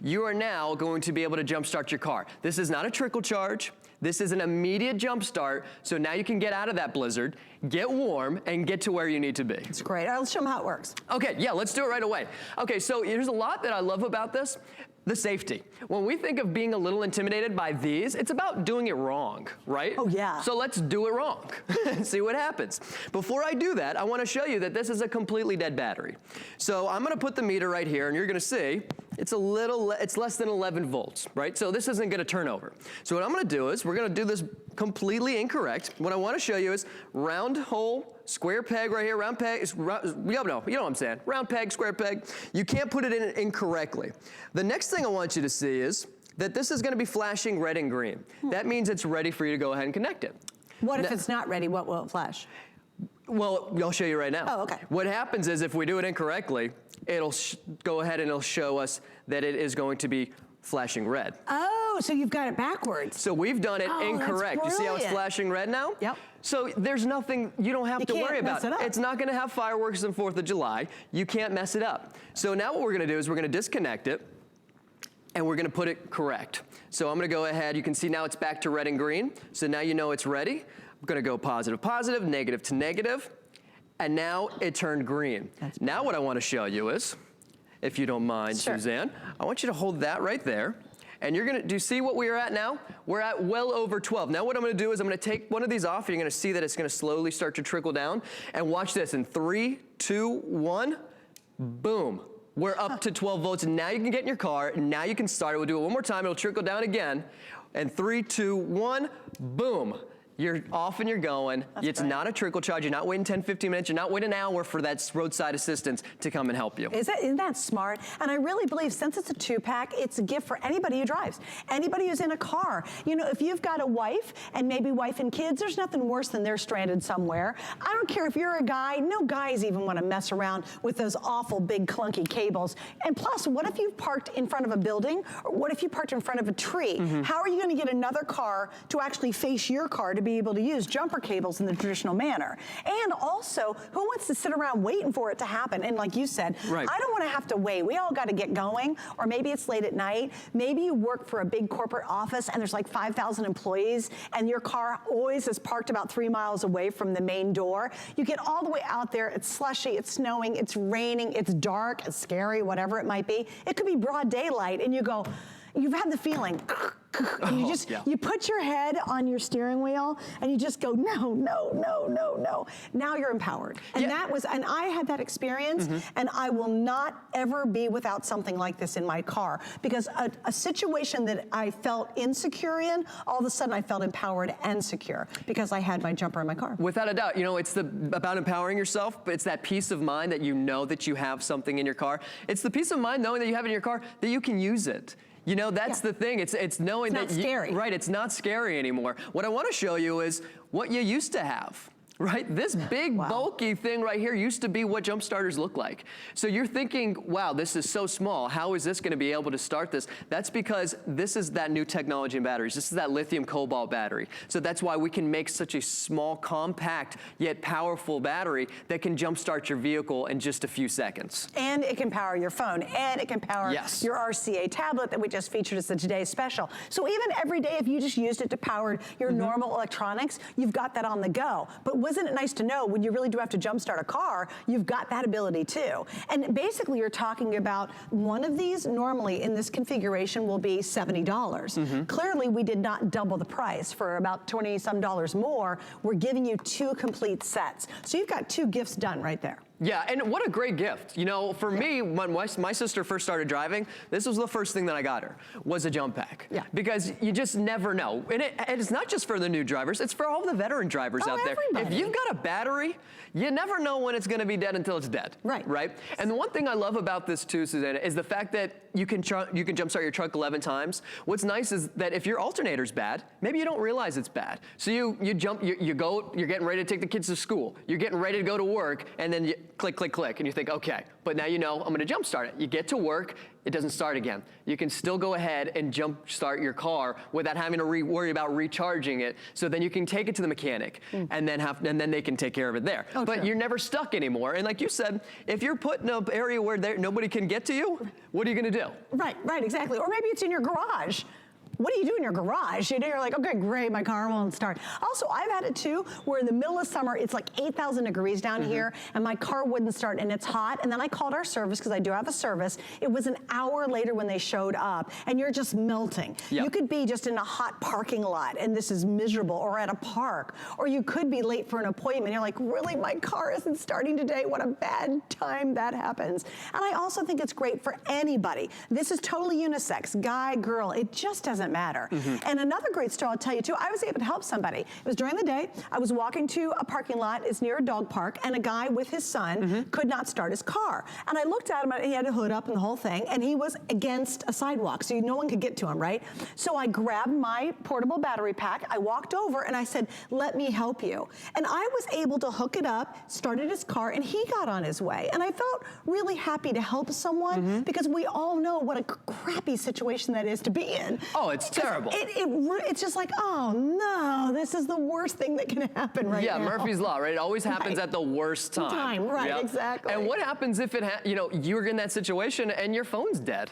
S5: you are now going to be able to jump start your car. This is not a trickle charge. This is an immediate jump start, so now you can get out of that blizzard, get warm, and get to where you need to be.
S3: It's great. All right, let's show them how it works.
S5: Okay, yeah, let's do it right away. Okay, so there's a lot that I love about this. The safety. When we think of being a little intimidated by these, it's about doing it wrong, right?
S3: Oh, yeah.
S5: So let's do it wrong and see what happens. Before I do that, I want to show you that this is a completely dead battery. So I'm going to put the meter right here, and you're going to see it's less than 11 volts, right? So this isn't going to turn over. So what I'm going to do is we're going to do this completely incorrect. What I want to show you is round hole, square peg right here, round peg, you know what I'm saying, round peg, square peg. You can't put it in incorrectly. The next thing I want you to see is that this is going to be flashing red and green. That means it's ready for you to go ahead and connect it.
S3: What if it's not ready? What will it flash?
S5: Well, I'll show you right now.
S3: Oh, okay.
S5: What happens is if we do it incorrectly, it'll go ahead and it'll show us that it is going to be flashing red.
S3: Oh, so you've got it backwards.
S5: So we've done it incorrect.
S3: That's
S5: You see how it's
S3: brilliant.
S5: flashing red now?
S3: Yep.
S5: So there's nothing, you don't have to
S3: can't
S5: worry about
S3: mess it up.
S5: It's not going to have fireworks on 4th of July. You can't mess it up. So now what we're going to do is we're going to disconnect it. and we're gonna put it correct. So I'm gonna go ahead, you can see now it's back to red and green, so now you know it's ready. I'm gonna go positive, positive, negative to negative, and now it turned green. Now what I wanna show you is, if you don't mind, Suzanne, I want you to hold that right there. And you're gonna, do you see what we are at now? We're at well over 12. Now what I'm gonna do is I'm gonna take one of these off, and you're gonna see that it's gonna slowly start to trickle down. And watch this, in 3, 2, 1, boom. We're up to 12 volts, and now you can get in your car, and now you can start it. We'll do it one more time, it'll trickle down again. And 3, 2, 1, boom. You're off and you're going. It's not a trickle charge. You're not waiting 10, 15 minutes. You're not waiting an hour for that roadside assistance to come and help you.
S3: Isn't that smart? And I really believe since it's a 2-pack, it's a gift for anybody who drives, anybody who's in a car. You know, if you've got a wife and maybe wife and kids, there's nothing worse than they're stranded somewhere. I don't care if you're a guy. No guys even want to mess around with those awful big clunky cables. And plus, what if you parked in front of a building? Or what if you parked in front of a tree? How are you going to get another car to actually face your car to be able to use jumper cables in the traditional manner? And also, who wants to sit around waiting for it to happen? And like you said, I don't want to have to wait. We all got to get going. Or maybe it's late at night. Maybe you work for a big corporate office and there's like 5,000 employees and your car always is parked about 3 miles away from the main door. You get all the way out there, it's slushy, it's snowing, it's raining, it's dark, it's scary, whatever it might be. It could be broad daylight and you go, you've had the feeling, and you just, you put your head on your steering wheel and you just go, no, no, no, no, no. Now you're empowered. And that was, and I had that experience and I will not ever be without something like this in my car, because a situation that I felt insecure in, all of a sudden I felt empowered and secure because I had my jumper in my car.
S5: Without a doubt, you know, it's about empowering yourself, but it's that peace of mind that you know that you have something in your car. It's the peace of mind knowing that you have it in your car, that you can use it. You know, that's the thing. It's knowing that
S3: it's not scary.
S5: Right, it's not scary anymore. What I want to show you is what you used to have. Right? This big bulky thing right here used to be what jump starters look like. So you're thinking, wow, this is so small. How is this going to be able to start this? That's because this is that new technology in batteries. This is that lithium cobalt battery. So that's why we can make such a small, compact, yet powerful battery that can jumpstart your vehicle in just a few seconds.
S3: And it can power your phone, and it can power your RCA tablet that we just featured as the today's special. So even every day, if you just used it to power your normal electronics, you've got that on the go. But wasn't it nice to know when you really do have to jumpstart a car, you've got that ability too. And basically you're talking about one of these normally in this configuration will be $70. Clearly we did not double the price. For about $20-some more, we're giving you 2 complete sets. So you've got 2 gifts done right there.
S5: Yeah, and what a great gift. You know, for me, when my sister first started driving, this was the first thing that I got her, was a jump pack. Yeah. Because you just never know. And it's not just for the new drivers, it's for all the veteran drivers out there.
S3: Everybody.
S5: If you've got a battery, you never know when it's gonna be dead until it's dead.
S3: Right.
S5: Right? And the one thing I love about this too, Susanna, is the fact that you can jumpstart your truck 11 times. What's nice is that if your alternator's bad, maybe you don't realize it's bad. So you jump, you go, you're getting ready to take the kids to school, you're getting ready to go to work, and then you click, click, click, and you think, okay, but now you know I'm gonna jumpstart it. You get to work, it doesn't start again. You can still go ahead and jumpstart your car without having to worry about recharging it. So then you can take it to the mechanic, and then they can take care of it there. But you're never stuck anymore. And like you said, if you're put in an area where nobody can get to you, what are you gonna do?
S3: Right, exactly. Or maybe it's in your garage. What do you do in your garage? You know, you're like, okay, great, my car won't start. Also, I've had it too, where in the middle of summer, it's like 8,000 degrees down here, and my car wouldn't start, and it's hot, and then I called our service, because I do have a service. It was an hour later when they showed up, and you're just melting. You could be just in a hot parking lot, and this is miserable, or at a park, or you could be late for an appointment. You're like, really, my car isn't starting today? What a bad time that happens. And I also think it's great for anybody. This is totally unisex, guy, girl, it just doesn't matter. And another great story I'll tell you too, I was able to help somebody. It was during the day, I was walking to a parking lot, it's near a dog park, and a guy with his son could not start his car. And I looked at him, and he had a hood up and the whole thing, and he was against a sidewalk, so no one could get to him, right? So I grabbed my portable battery pack, I walked over, and I said, let me help you. And I was able to hook it up, started his car, and he got on his way. And I felt really happy to help someone, because we all know what a crappy situation that is to be in.
S5: Oh, it's terrible.
S3: It's just like, oh no, this is the worst thing that can happen right now.
S5: Yeah, Murphy's Law, right? It always happens at the worst time.
S3: Right, exactly.
S5: And what happens if you're in that situation and your phone's dead?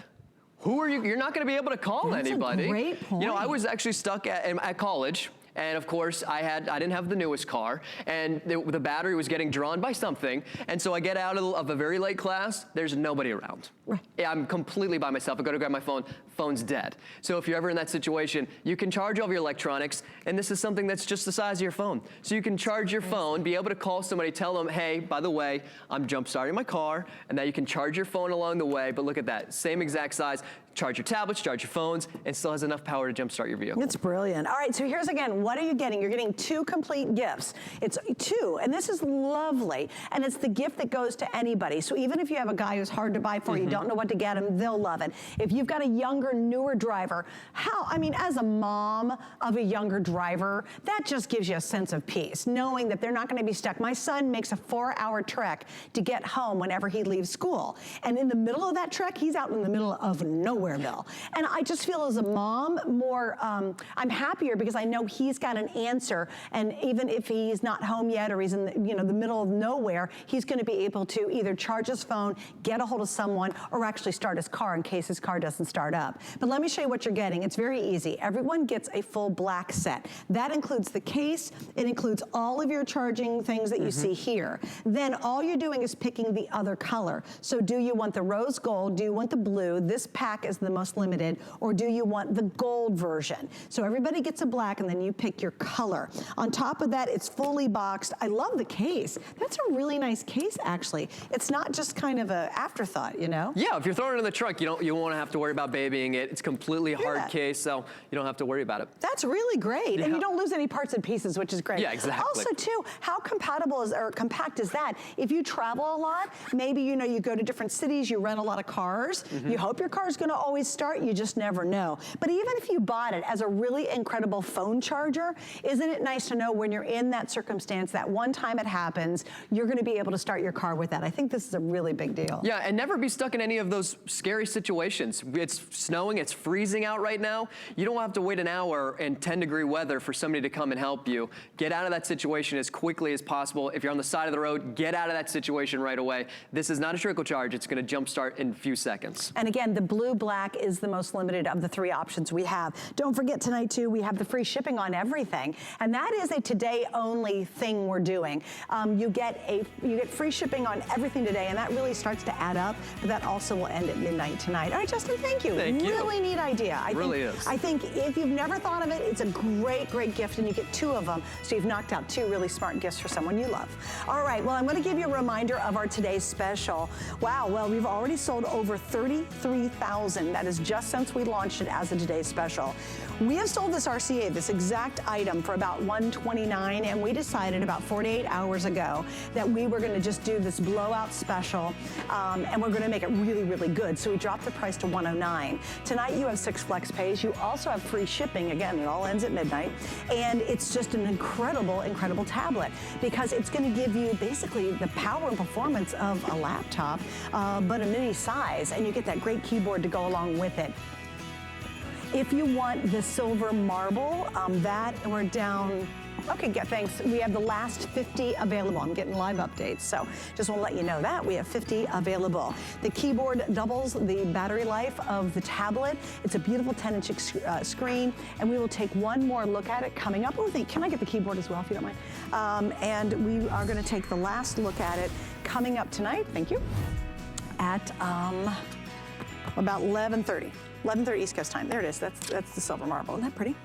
S5: who are you? You're not going to be able to call anybody.
S3: That's a great point.
S5: You know, I was actually stuck at college. And of course, I didn't have the newest car, and the battery was getting drawn by something. And so I get out of a very late class, there's nobody around.
S3: Right.
S5: Yeah, I'm completely by myself. I go to grab my phone, phone's dead. So if you're ever in that situation, you can charge all of your electronics, and this is something that's just the size of your phone. So you can charge your phone, be able to call somebody, tell them, hey, by the way, I'm jump starting my car, and now you can charge your phone along the way. But look at that, same exact size. Charge your tablets, charge your phones, and still has enough power to jumpstart your vehicle.
S3: It's brilliant. All right, so here's again, what are you getting? You're getting 2 complete gifts. It's 2, and this is lovely, and it's the gift that goes to anybody. So even if you have a guy who's hard to buy for, you don't know what to get him, they'll love it. If you've got a younger, newer driver, as a mom of a younger driver, that just gives you a sense of peace, knowing that they're not gonna be stuck. My son makes a 4-hour trek to get home whenever he leaves school. And in the middle of that trek, he's out in the middle of nowhere. And I just feel as a mom more, I'm happier because I know he's got an answer, and even if he's not home yet or he's in the middle of nowhere, he's going to be able to either charge his phone, get a hold of someone, or actually start his car in case his car doesn't start up. But let me show you what you're getting. It's very easy. Everyone gets a full black set. That includes the case. It includes all of your charging things that you see here. Then all you're doing is picking the other color. So do you want the rose gold? Do you want the blue? This pack is the most limited, or do you want the gold version? So everybody gets a black, and then you pick your color. On top of that, it's fully boxed. I love the case. That's a really nice case, actually. It's not just kind of an afterthought, you know?
S5: Yeah, if you're throwing it in the trunk, you won't have to worry about babying it. It's completely hard case, so you don't have to worry about it.
S3: That's really great,
S5: yeah.
S3: and you don't lose any parts and pieces, which is great.
S5: Yeah, exactly.
S3: Also, too, how compact is that? If you travel a lot, maybe you go to different cities, you rent a lot of cars. You hope your car's going to always start. You just never know. But even if you bought it as a really incredible phone charger, isn't it nice to know when you're in that circumstance, that one time it happens, you're going to be able to start your car with that? I think this is a really big deal.
S5: Yeah, and never be stuck in any of those scary situations. It's snowing, it's freezing out right now. You don't have to wait an hour in 10-degree weather for somebody to come and help you. Get out of that situation as quickly as possible. If you're on the side of the road, get out of that situation right away. This is not a trickle charge. It's going to jumpstart in a few seconds.
S3: And again, the blue-black is the most limited of the 3 options we have. Don't forget tonight, too, we have the free shipping on everything. And that is a today-only thing we're doing. You get free shipping on everything today, and that really starts to add up, but that also will end at midnight tonight. All right, Justin, thank you.
S5: Thank you.
S3: Really neat idea. I think if you've never thought of it, it's a great, great gift, and you get 2 of them, so you've knocked out 2 really smart gifts for someone you love. All right, well, I'm going to give you a reminder of our today's special. Wow, well, we've already sold over 33,000. That is just since we launched it as a today's special. We have sold this RCA, this exact item, for about $129, and we decided about 48 hours ago that we were going to just do this blowout special, and we're going to make it really, really good. So we dropped the price to $109. Tonight you have 6 flex pays. You also have free shipping. Again, it all ends at midnight, and it's just an incredible, incredible tablet because it's going to give you basically the power and performance of a laptop, but a mini size, and you get that great keyboard to go along with it. If you want the silver marble, that we're down. Okay, thanks. We have the last 50 available. I'm getting live updates, so just want to let you know that. We have 50 available. The keyboard doubles the battery life of the tablet. It's a beautiful 10-inch screen, and we will take one more look at it coming up. Oh, can I get the keyboard as well, if you don't mind? And we are going to take the last look at it coming up tonight, thank you, at about 11:30. 11:30 East Coast time. There it is. That's the silver marble. Isn't that pretty?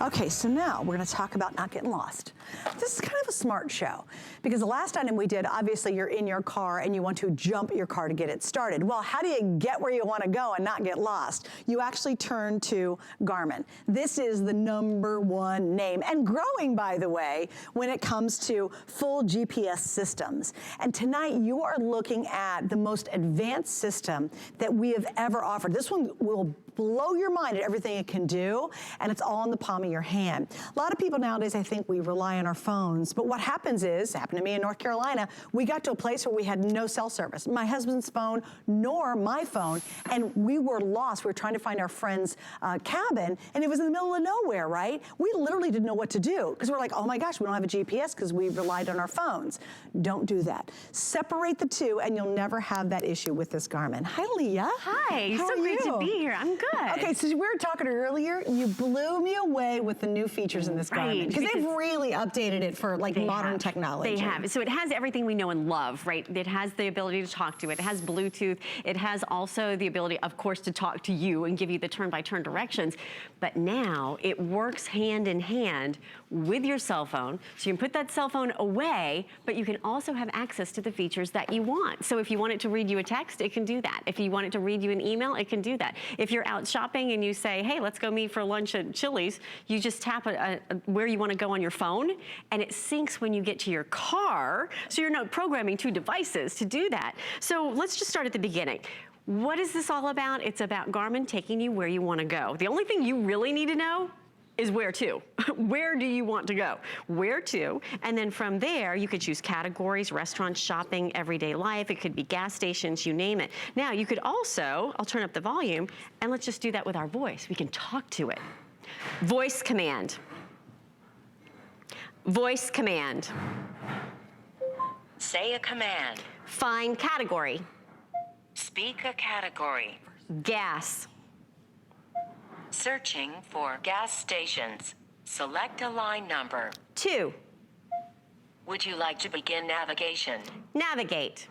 S3: Okay, so now we're going to talk about not getting lost. This is kind of a smart show because the last item we did, obviously you're in your car and you want to jump your car to get it started. Well, how do you get where you want to go and not get lost? You actually turn to Garmin. This is the #1 name, and growing, by the way, when it comes to full GPS systems. And tonight you are looking at the most advanced system that we have ever offered. This one will blow your mind at everything it can do, and it's all in the palm of your hand. A lot of people nowadays, I think, we rely on our phones, but what happens is, happened to me in North Carolina, we got to a place where we had no cell service. My husband's phone, nor my phone, and we were lost. We were trying to find our friend's cabin, and it was in the middle of nowhere, right? We literally didn't know what to do, because we're like, oh my gosh, we don't have a GPS because we relied on our phones. Don't do that. Separate the two, and you'll never have that issue with this Garmin. Hi, Leah.
S6: Hi,
S3: How
S6: so
S3: are
S6: great
S3: you?
S6: to be here. I'm good.
S3: Okay, so we were talking earlier, you blew me away with the new features in this Garmin, because they've really updated it for like modern technology.
S6: They have. So it has everything we know and love, right? It has the ability to talk to it. It has Bluetooth. It has also the ability, of course, to talk to you and give you the turn-by-turn directions. But now it works hand in hand with your cell phone. So you can put that cell phone away, but you can also have access to the features that you want. So if you want it to read you a text, it can do that. If you want it to read you an email, it can do that. If you're out shopping and you say, hey, let's go meet for lunch at Chili's, you just tap where you want to go on your phone, and it syncs when you get to your car, so you're not programming two devices to do that. So let's just start at the beginning. What is this all about? It's about Garmin taking you where you want to go. The only thing you really need to know is where to. Where do you want to go? Where to? And then from there, you could choose categories, restaurants, shopping, everyday life. It could be gas stations, you name it. Now, you could also, I'll turn up the volume, and let's just do that with our voice. We can talk to it. Voice command. Voice command.
S7: Say a command.
S6: Find category.
S7: Speak a category.
S6: Gas.
S7: Searching for gas stations. Select a line number.
S6: 2.
S7: Would you like to begin navigation?
S6: Navigate.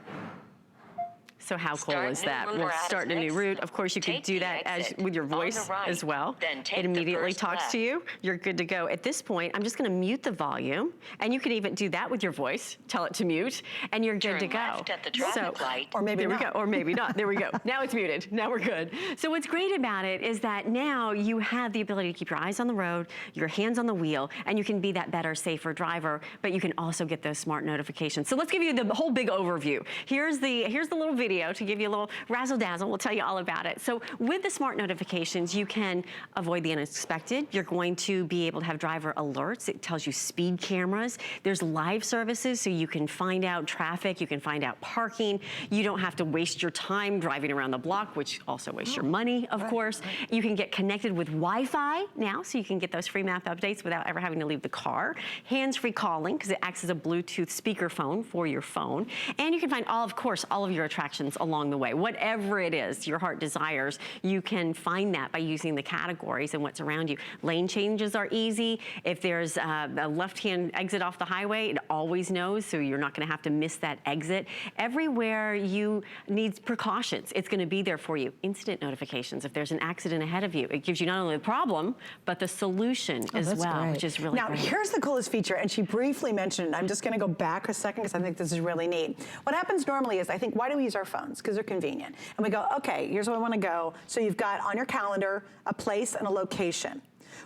S6: So how cool
S7: Start
S6: is
S7: new
S6: that?
S7: route
S6: We'll
S7: or add
S6: start a new
S7: next.
S6: route. Of course, you could
S7: Take
S6: do
S7: the
S6: that as
S7: exit
S6: with your
S7: on the
S6: voice
S7: right,
S6: as well.
S7: then take
S6: It
S7: the
S6: immediately
S7: first
S6: talks
S7: left.
S6: to you. You're good to go. At this point, I'm just going to mute the volume, and you can even do that with your voice. Tell it to mute, and you're good
S7: Turn
S6: to go.
S7: left at the traffic light.
S3: Or maybe
S6: there
S3: not.
S6: we go. Or maybe not. There we go. Now it's muted. Now we're good. So what's great about it is that now you have the ability to keep your eyes on the road, your hands on the wheel, and you can be that better, safer driver, but you can also get those smart notifications. So let's give you the whole big overview. Here's the little video to give you a little razzle-dazzle. We'll tell you all about it. So with the smart notifications, you can avoid the unexpected. You're going to be able to have driver alerts. It tells you speed cameras. There's live services, so you can find out traffic. You can find out parking. You don't have to waste your time driving around the block, which also wastes your money, of course. You can get connected with Wi-Fi now, so you can get those free map updates without ever having to leave the car. Hands-free calling, because it acts as a Bluetooth speakerphone for your phone. And you can find, of course, all of your attractions along the way. Whatever it is your heart desires, you can find that by using the categories and what's around you. Lane changes are easy. If there's a left-hand exit off the highway, it always knows, so you're not going to have to miss that exit. Everywhere you need precautions, it's going to be there for you. Instant notifications. If there's an accident ahead of you, it gives you not only the problem, but the solution as well,
S3: great.
S6: which is really
S3: now,
S6: great.
S3: here's the coolest feature, and she briefly mentioned it. I'm just going to go back a second because I think this is really neat. What happens normally is, I think, why do we use our phones? Because they're convenient. And we go, okay, here's where I want to go. So you've got on your calendar a place and a location.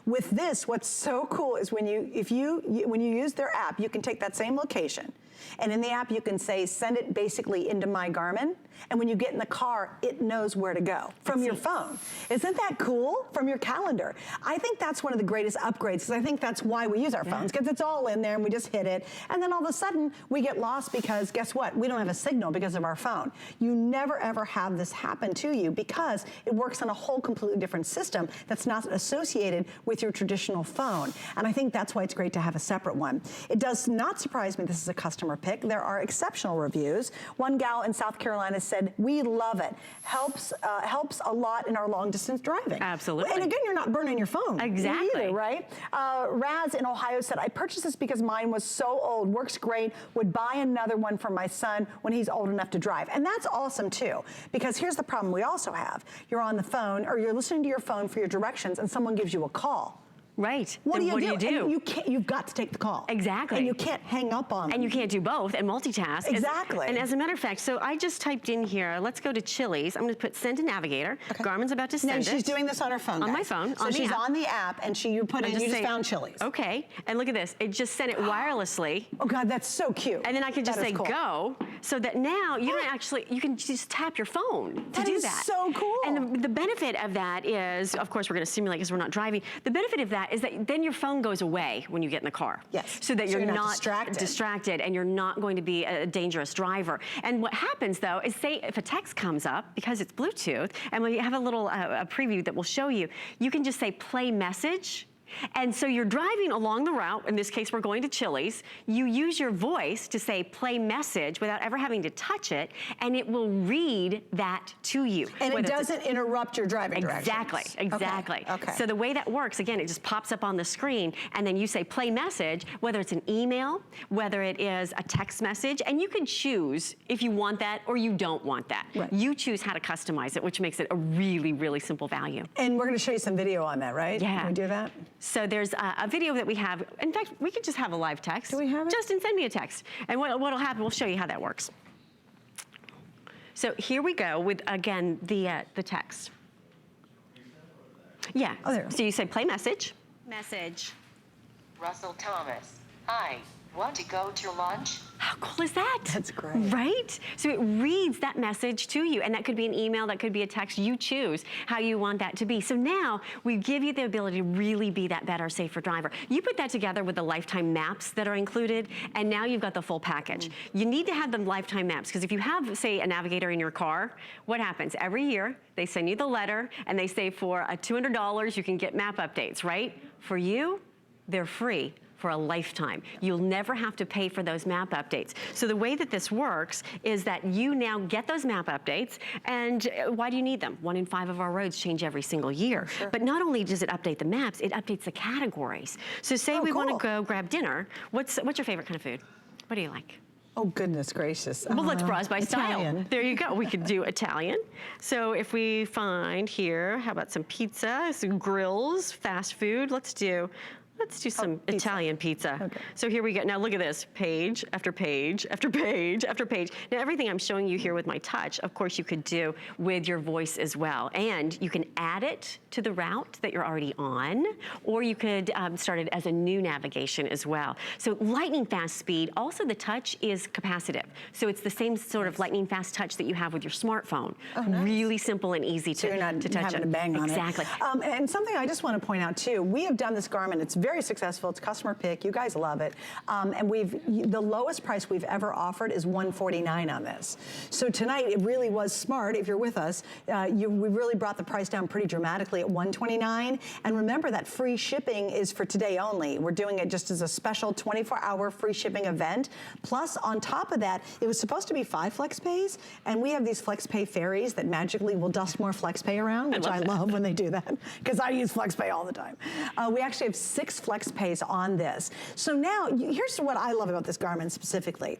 S3: With this, what's so cool is when you use their app, you can take that same location, and in the app you can say, send it basically into my Garmin, and when you get in the car, it knows where to go from your phone. Isn't that cool? From your calendar. I think that's one of the greatest upgrades, because I think that's why we use our phones, because it's all in there and we just hit it, and then all of a sudden we get lost because guess what? We don't have a signal because of our phone. You never ever have this happen to you because it works on a whole completely different system that's not associated with your traditional phone. And I think that's why it's great to have a separate one. It does not surprise me this is a customer pick. There are exceptional reviews. One gal in South Carolina said, we love it. Helps a lot in our long distance driving.
S6: Absolutely.
S3: And again, you're not burning your phone.
S6: Exactly.
S3: Either, right? Raz in Ohio said, I purchased this because mine was so old, works great, would buy another one for my son when he's old enough to drive. And that's awesome too, because here's the problem we also have. You're on the phone or you're listening to your phone for your directions and someone gives you a call.
S6: Right.
S3: What do
S6: Then
S3: you do? And
S6: do?
S3: you've got to take the call.
S6: Exactly.
S3: And you can't hang up on them.
S6: And you can't do both and multitask.
S3: Exactly.
S6: And as a matter of fact, so I just typed in here, let's go to Chili's. I'm going to put send to navigator. Okay. Garmin's about to send
S3: no,
S6: it.
S3: she's doing this on her phone,
S6: On
S3: guys.
S6: my phone,
S3: So
S6: on the
S3: she's
S6: app.
S3: on the app, and you just found Chili's.
S6: Okay, and look at this. It just sent it wirelessly.
S3: Oh God, that's so cute.
S6: And then I could just
S3: That
S6: say
S3: is cool.
S6: go, so that now you don't actually, you can just tap your phone to do that.
S3: That is so cool.
S6: And the benefit of that is, of course, we're going to simulate because we're not driving. The benefit of that is that then your phone goes away when you get in the car.
S3: Yes.
S6: So that you're not
S3: distracted
S6: and you're not going to be a dangerous driver. And what happens though is, say if a text comes up, because it's Bluetooth, and we have a little a preview that will show you, you can just say play message. And so you're driving along the route, in this case we're going to Chili's, you use your voice to say play message without ever having to touch it, and it will read that to you.
S3: And it doesn't interrupt your driving directions.
S6: Exactly.
S3: Okay.
S6: So the way that works, again, it just pops up on the screen, and then you say play message, whether it's an email, whether it is a text message, and you can choose if you want that or you don't want that.
S3: Right.
S6: You choose how to customize it, which makes it a really, really simple value.
S3: And we're going to show you some video on that, right?
S6: Yeah.
S3: Can we do that?
S6: So there's a video that we have. In fact, we could just have a live text.
S3: Do we have it?
S6: Justin, send me a text. And what'll happen, we'll show you how that works. So here we go with, again, the text. Yeah.
S3: Oh, there.
S6: So you say play message. Message.
S7: Russell Thomas. Hi. Want to go to lunch?
S6: How cool is that?
S3: That's great.
S6: Right? So it reads that message to you, and that could be an email, that could be a text. You choose how you want that to be. So now we give you the ability to really be that better, safer driver. You put that together with the lifetime maps that are included, and now you've got the full package. You need to have the lifetime maps, because if you have, say, a navigator in your car, what happens? Every year, they send you the letter, and they say for $200, you can get map updates, right? For you, they're free for a lifetime. You'll never have to pay for those map updates. So the way that this works is that you now get those map updates, and why do you need them? 1 in 5 of our roads change every single year. Sure. But not only does it update the maps, it updates the categories. So say we want to go grab dinner. What's your favorite kind of food? What do you like?
S3: Oh, goodness gracious.
S6: Well, let's browse by
S3: Italian.
S6: style. There you go. We could do Italian. So if we find here, how about some pizza, some grills, fast food? Let's do some Italian pizza.
S3: Okay.
S6: So here we go. Now look at this, page after page after page after page. Now everything I'm showing you here with my touch, of course you could do with your voice as well. And you can add it to the route that you're already on, or you could start it as a new navigation as well. So lightning fast speed, also the touch is capacitive. So it's the same sort of lightning fast touch that you have with your smartphone.
S3: Oh, nice.
S6: Really simple and easy
S3: So you're not
S6: to touch
S3: having
S6: it.
S3: to bang on
S6: exactly.
S3: it. And something I just want to point out too, we have done this garment. It's very successful. It's customer pick. You guys love it. And the lowest price we've ever offered is $149 on this. So tonight it really was smart. If you're with us, we really brought the price down pretty dramatically at $129. And remember that free shipping is for today only. We're doing it just as a special 24-hour free shipping event. Plus, on top of that, it was supposed to be 5 flex pays, and we have these flex pay fairies that magically will dust more flex pay around, which I love when they do that, because I use flex pay all the time. We actually have 6 flex pays on this. So now, here's what I love about this garment specifically.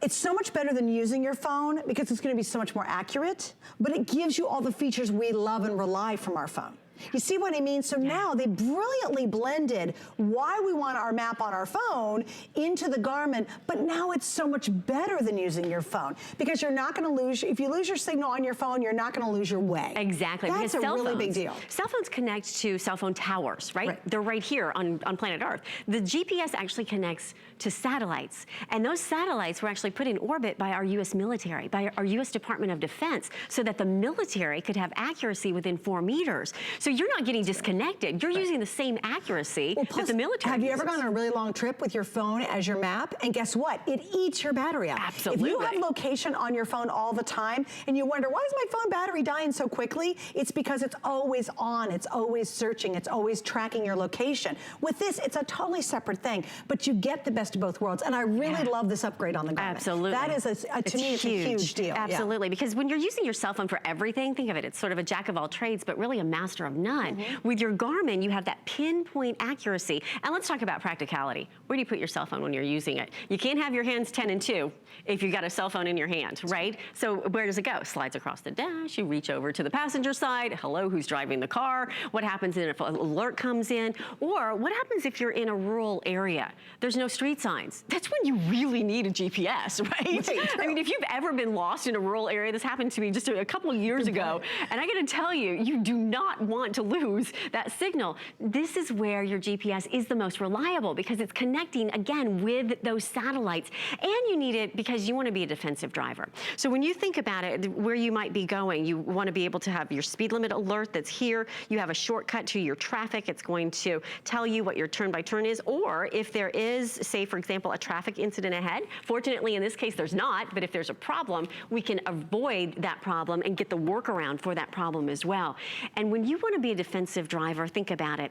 S3: It's so much better than using your phone because it's going to be so much more accurate, but it gives you all the features we love and rely from our phone. You see what I mean? So now they brilliantly blended why we want our map on our phone into the garment, but now it's so much better than using your phone because you're not going to lose, if you lose your signal on your phone, you're not going to lose your way.
S6: Exactly.
S3: That's a really big deal.
S6: Cell phones connect to cell phone towers, right? They're right here on planet Earth. The GPS actually connects to satellites, and those satellites were actually put in orbit by our U.S. military, by our U.S. Department of Defense, so that the military could have accuracy within 4 meters. So you're not getting disconnected. You're using the same accuracy that the military
S3: Have you ever
S6: uses.
S3: gone on a really long trip with your phone as your map? And guess what? It eats your battery up.
S6: Absolutely.
S3: If you have location on your phone all the time and you wonder, why is my phone battery dying so quickly? It's because it's always on. It's always searching. It's always tracking your location. With this, it's a totally separate thing, but you get the best of both worlds. And I really love this upgrade on the garment.
S6: Absolutely.
S3: That is, to me, it's a huge deal.
S6: Absolutely, because when you're using your cell phone for everything, think of it, it's sort of a jack of all trades, but really a master of none. With your Garmin, you have that pinpoint accuracy. And let's talk about practicality. Where do you put your cell phone when you're using it? You can't have your hands 10 and 2 if you've got a cell phone in your hand, right? So where does it go? Slides across the dash, you reach over to the passenger side, hello, who's driving the car? What happens if an alert comes in? Or what happens if you're in a rural area? There's no street signs. That's when you really need a GPS, right? I mean, if you've ever been lost in a rural area, this happened to me just a couple of years ago, and I gotta tell you, you do not want want to lose that signal. This is where your GPS is the most reliable because it's connecting, again, with those satellites. And you need it because you want to be a defensive driver. So when you think about it, where you might be going, you want to be able to have your speed limit alert that's here. You have a shortcut to your traffic. It's going to tell you what your turn by turn is. Or if there is, say, for example, a traffic incident ahead, fortunately, in this case, there's not, but if there's a problem, we can avoid that problem and get the workaround for that problem as well. And when you want to be a defensive driver, think about it.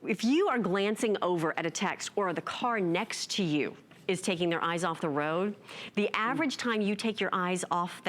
S6: If you are glancing over at a text or the car next to you is taking their eyes off the road, the average time you take your eyes off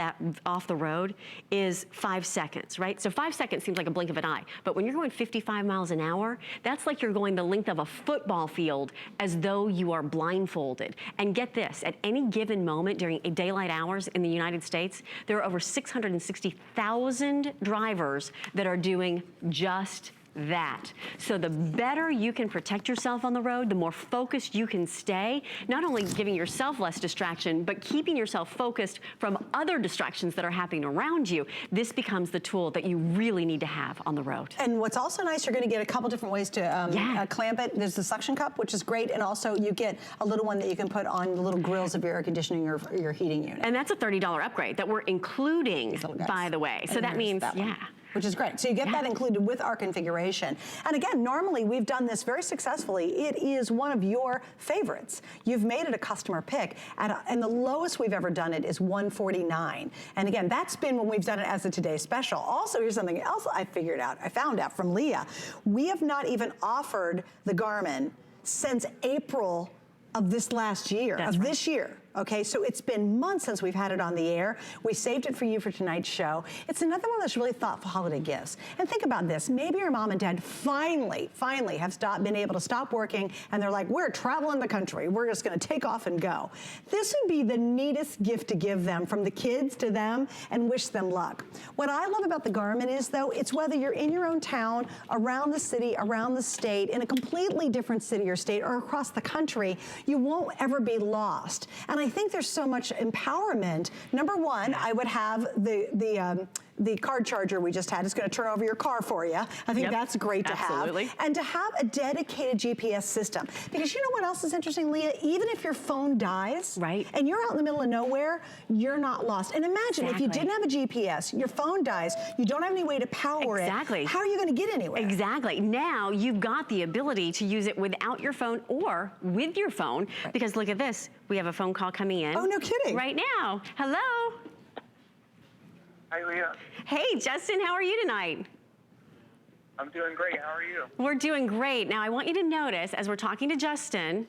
S6: the road is 5 seconds, right? So 5 seconds seems like a blink of an eye, but when you're going 55 miles an hour, that's like you're going the length of a football field as though you are blindfolded. And get this, at any given moment during daylight hours in the United States, there are over 660,000 drivers that are doing just that. So the better you can protect yourself on the road, the more focused you can stay, not only giving yourself less distraction, but keeping yourself focused from other distractions that are happening around you. This becomes the tool that you really need to have on the road.
S3: And what's also nice, you're going to get a couple different ways to clamp it. There's the suction cup, which is great, and also you get a little one that you can put on the little grills of your air conditioning or your heating unit.
S6: And that's a $30 upgrade that we're including, by the way. So that means,
S3: which is great. So you get that included with our configuration. And again, normally we've done this very successfully. It is one of your favorites. You've made it a customer pick, and the lowest we've ever done it is $149. And again, that's been when we've done it as a Today Special. Also, here's something else I found out from Leah. We have not even offered the Garmin since April of this last year, this year. Okay, so it's been months since we've had it on the air. We saved it for you for tonight's show. It's another one that's really thoughtful holiday gifts. And think about this. Maybe your mom and dad finally have been able to stop working, and they're like, we're traveling the country. We're just gonna take off and go. This would be the neatest gift to give them, from the kids to them, and wish them luck. What I love about the Garmin is, though, it's whether you're in your own town, around the city, around the state, in a completely different city or state, or across the country, you won't ever be lost. And I think there's so much empowerment. Number one, I would have the card charger we just had. It's going to turn over your car for you. I think that's great to have. And to have a dedicated GPS system. Because you know what else is interesting, Leah? Even if your phone dies, and you're out in the middle of nowhere, you're not lost. And imagine if you didn't have a GPS, your phone dies, you don't have any way to power it. How are you going to get anywhere?
S6: Exactly. Now you've got the ability to use it without your phone or with your phone, because look at this. We have a phone call coming in.
S3: Oh, no kidding.
S6: Right now. Hello.
S8: Hi, Leah.
S6: Hey, Justin, how are you tonight?
S8: I'm doing great. How are you?
S6: We're doing great. Now, I want you to notice, as we're talking to Justin,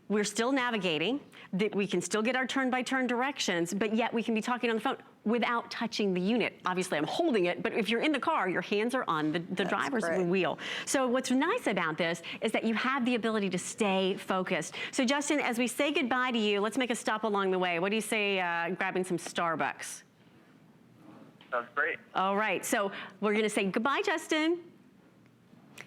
S6: we're still navigating, that we can still get our turn-by-turn directions, but yet we can be talking on the phone without touching the unit. Obviously, I'm holding it, but if you're in the car, your hands are on the driver's wheel. So what's nice about this is that you have the ability to stay focused. So Justin, as we say goodbye to you, let's make a stop along the way. What do you say grabbing some Starbucks?
S8: Sounds great.
S6: All right, so we're gonna say goodbye, Justin.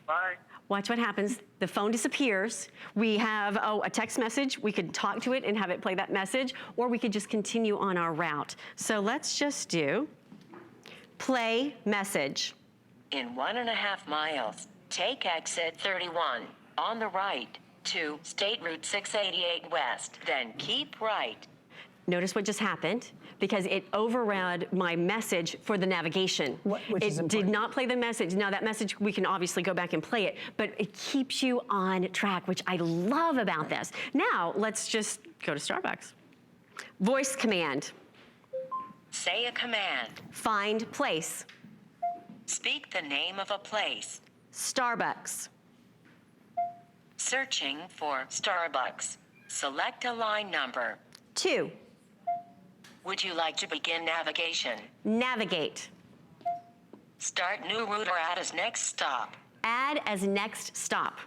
S8: Bye.
S6: Watch what happens. The phone disappears. We have a text message. We could talk to it and have it play that message, or we could just continue on our route. So let's just do play message.
S7: In 1.5 miles, take exit 31 on the right to State Route 688 West, then keep right.
S6: Notice what just happened, because it overrode my message for the navigation. It did not play the message. Now that message, we can obviously go back and play it, but it keeps you on track, which I love about this. Now, let's just go to Starbucks. Voice command.
S7: Say a command.
S6: Find place.
S7: Speak the name of a place.
S6: Starbucks.
S7: Searching for Starbucks. Select a line number.
S6: 2.
S7: Would you like to begin navigation?
S6: Navigate.
S7: Start new route or add as next stop.
S6: Add as next stop.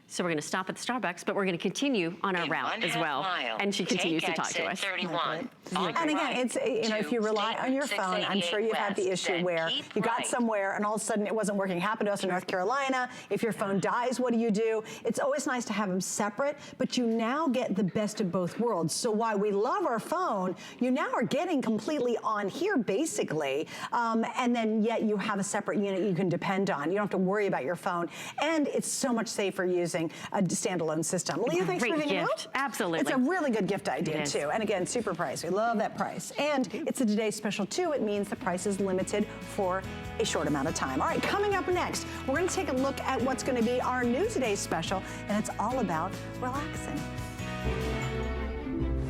S6: So we're going to stop at the Starbucks, but we're going to continue on our
S7: In
S6: route as
S7: 1/2
S6: well.
S7: mile,
S6: And she continues to
S7: take
S6: talk to
S7: exit
S6: us.
S7: 31. On the
S3: And again,
S7: right
S3: it's, you know, if you
S7: to
S3: rely
S7: State
S3: on your
S7: Route
S3: phone, I'm sure you've had the
S7: 688
S3: issue
S7: west,
S3: where
S7: then
S3: you got
S7: keep
S3: somewhere and all of a sudden it wasn't working. Happened to us in North Carolina. If your phone dies, what do? It's always nice to have them separate, but you now get the best of both worlds. So while we love our phone, you now are getting completely on here, basically, and then yet you have a separate unit you can depend on. You don't have to worry about your phone, and it's so much safer using a standalone system. Leah, thanks for
S6: Great
S3: hanging
S6: gift.
S3: out.
S6: Absolutely.
S3: It's a really good gift idea,
S6: It is.
S3: too. And again, super price. We love that price. And it's a today's special, too. It means the price is limited for a short amount of time. All right, coming up next, we're going to take a look at what's going to be our new today's special, and it's all about relaxing.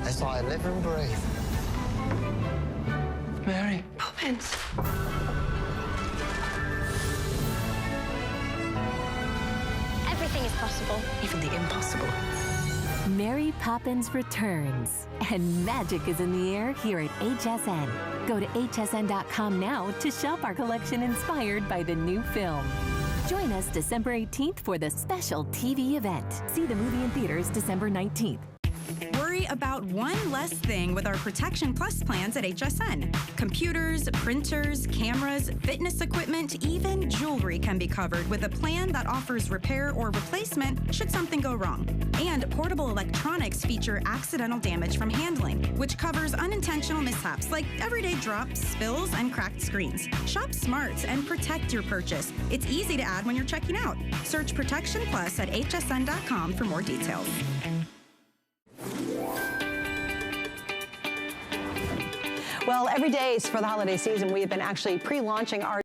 S9: That's all I live and breathe. Mary Poppins.
S10: Everything is possible, even the impossible.
S2: Mary Poppins returns, and magic is in the air here at HSN. Go to hsn.com now to shop our collection inspired by the new film. Join us December 18th for the special TV event. See the movie in theaters December 19th.
S11: Worry about one less thing with our Protection Plus plans at HSN. Computers, printers, cameras, fitness equipment, even jewelry can be covered with a plan that offers repair or replacement should something go wrong. And portable electronics feature accidental damage from handling, which covers unintentional mishaps like everyday drops, spills, and cracked screens. Shop smart and protect your purchase. It's easy to add when you're checking out. Search Protection Plus at hsn.com for more details.
S3: Well, every day for the holiday season, we have been actually pre-launching our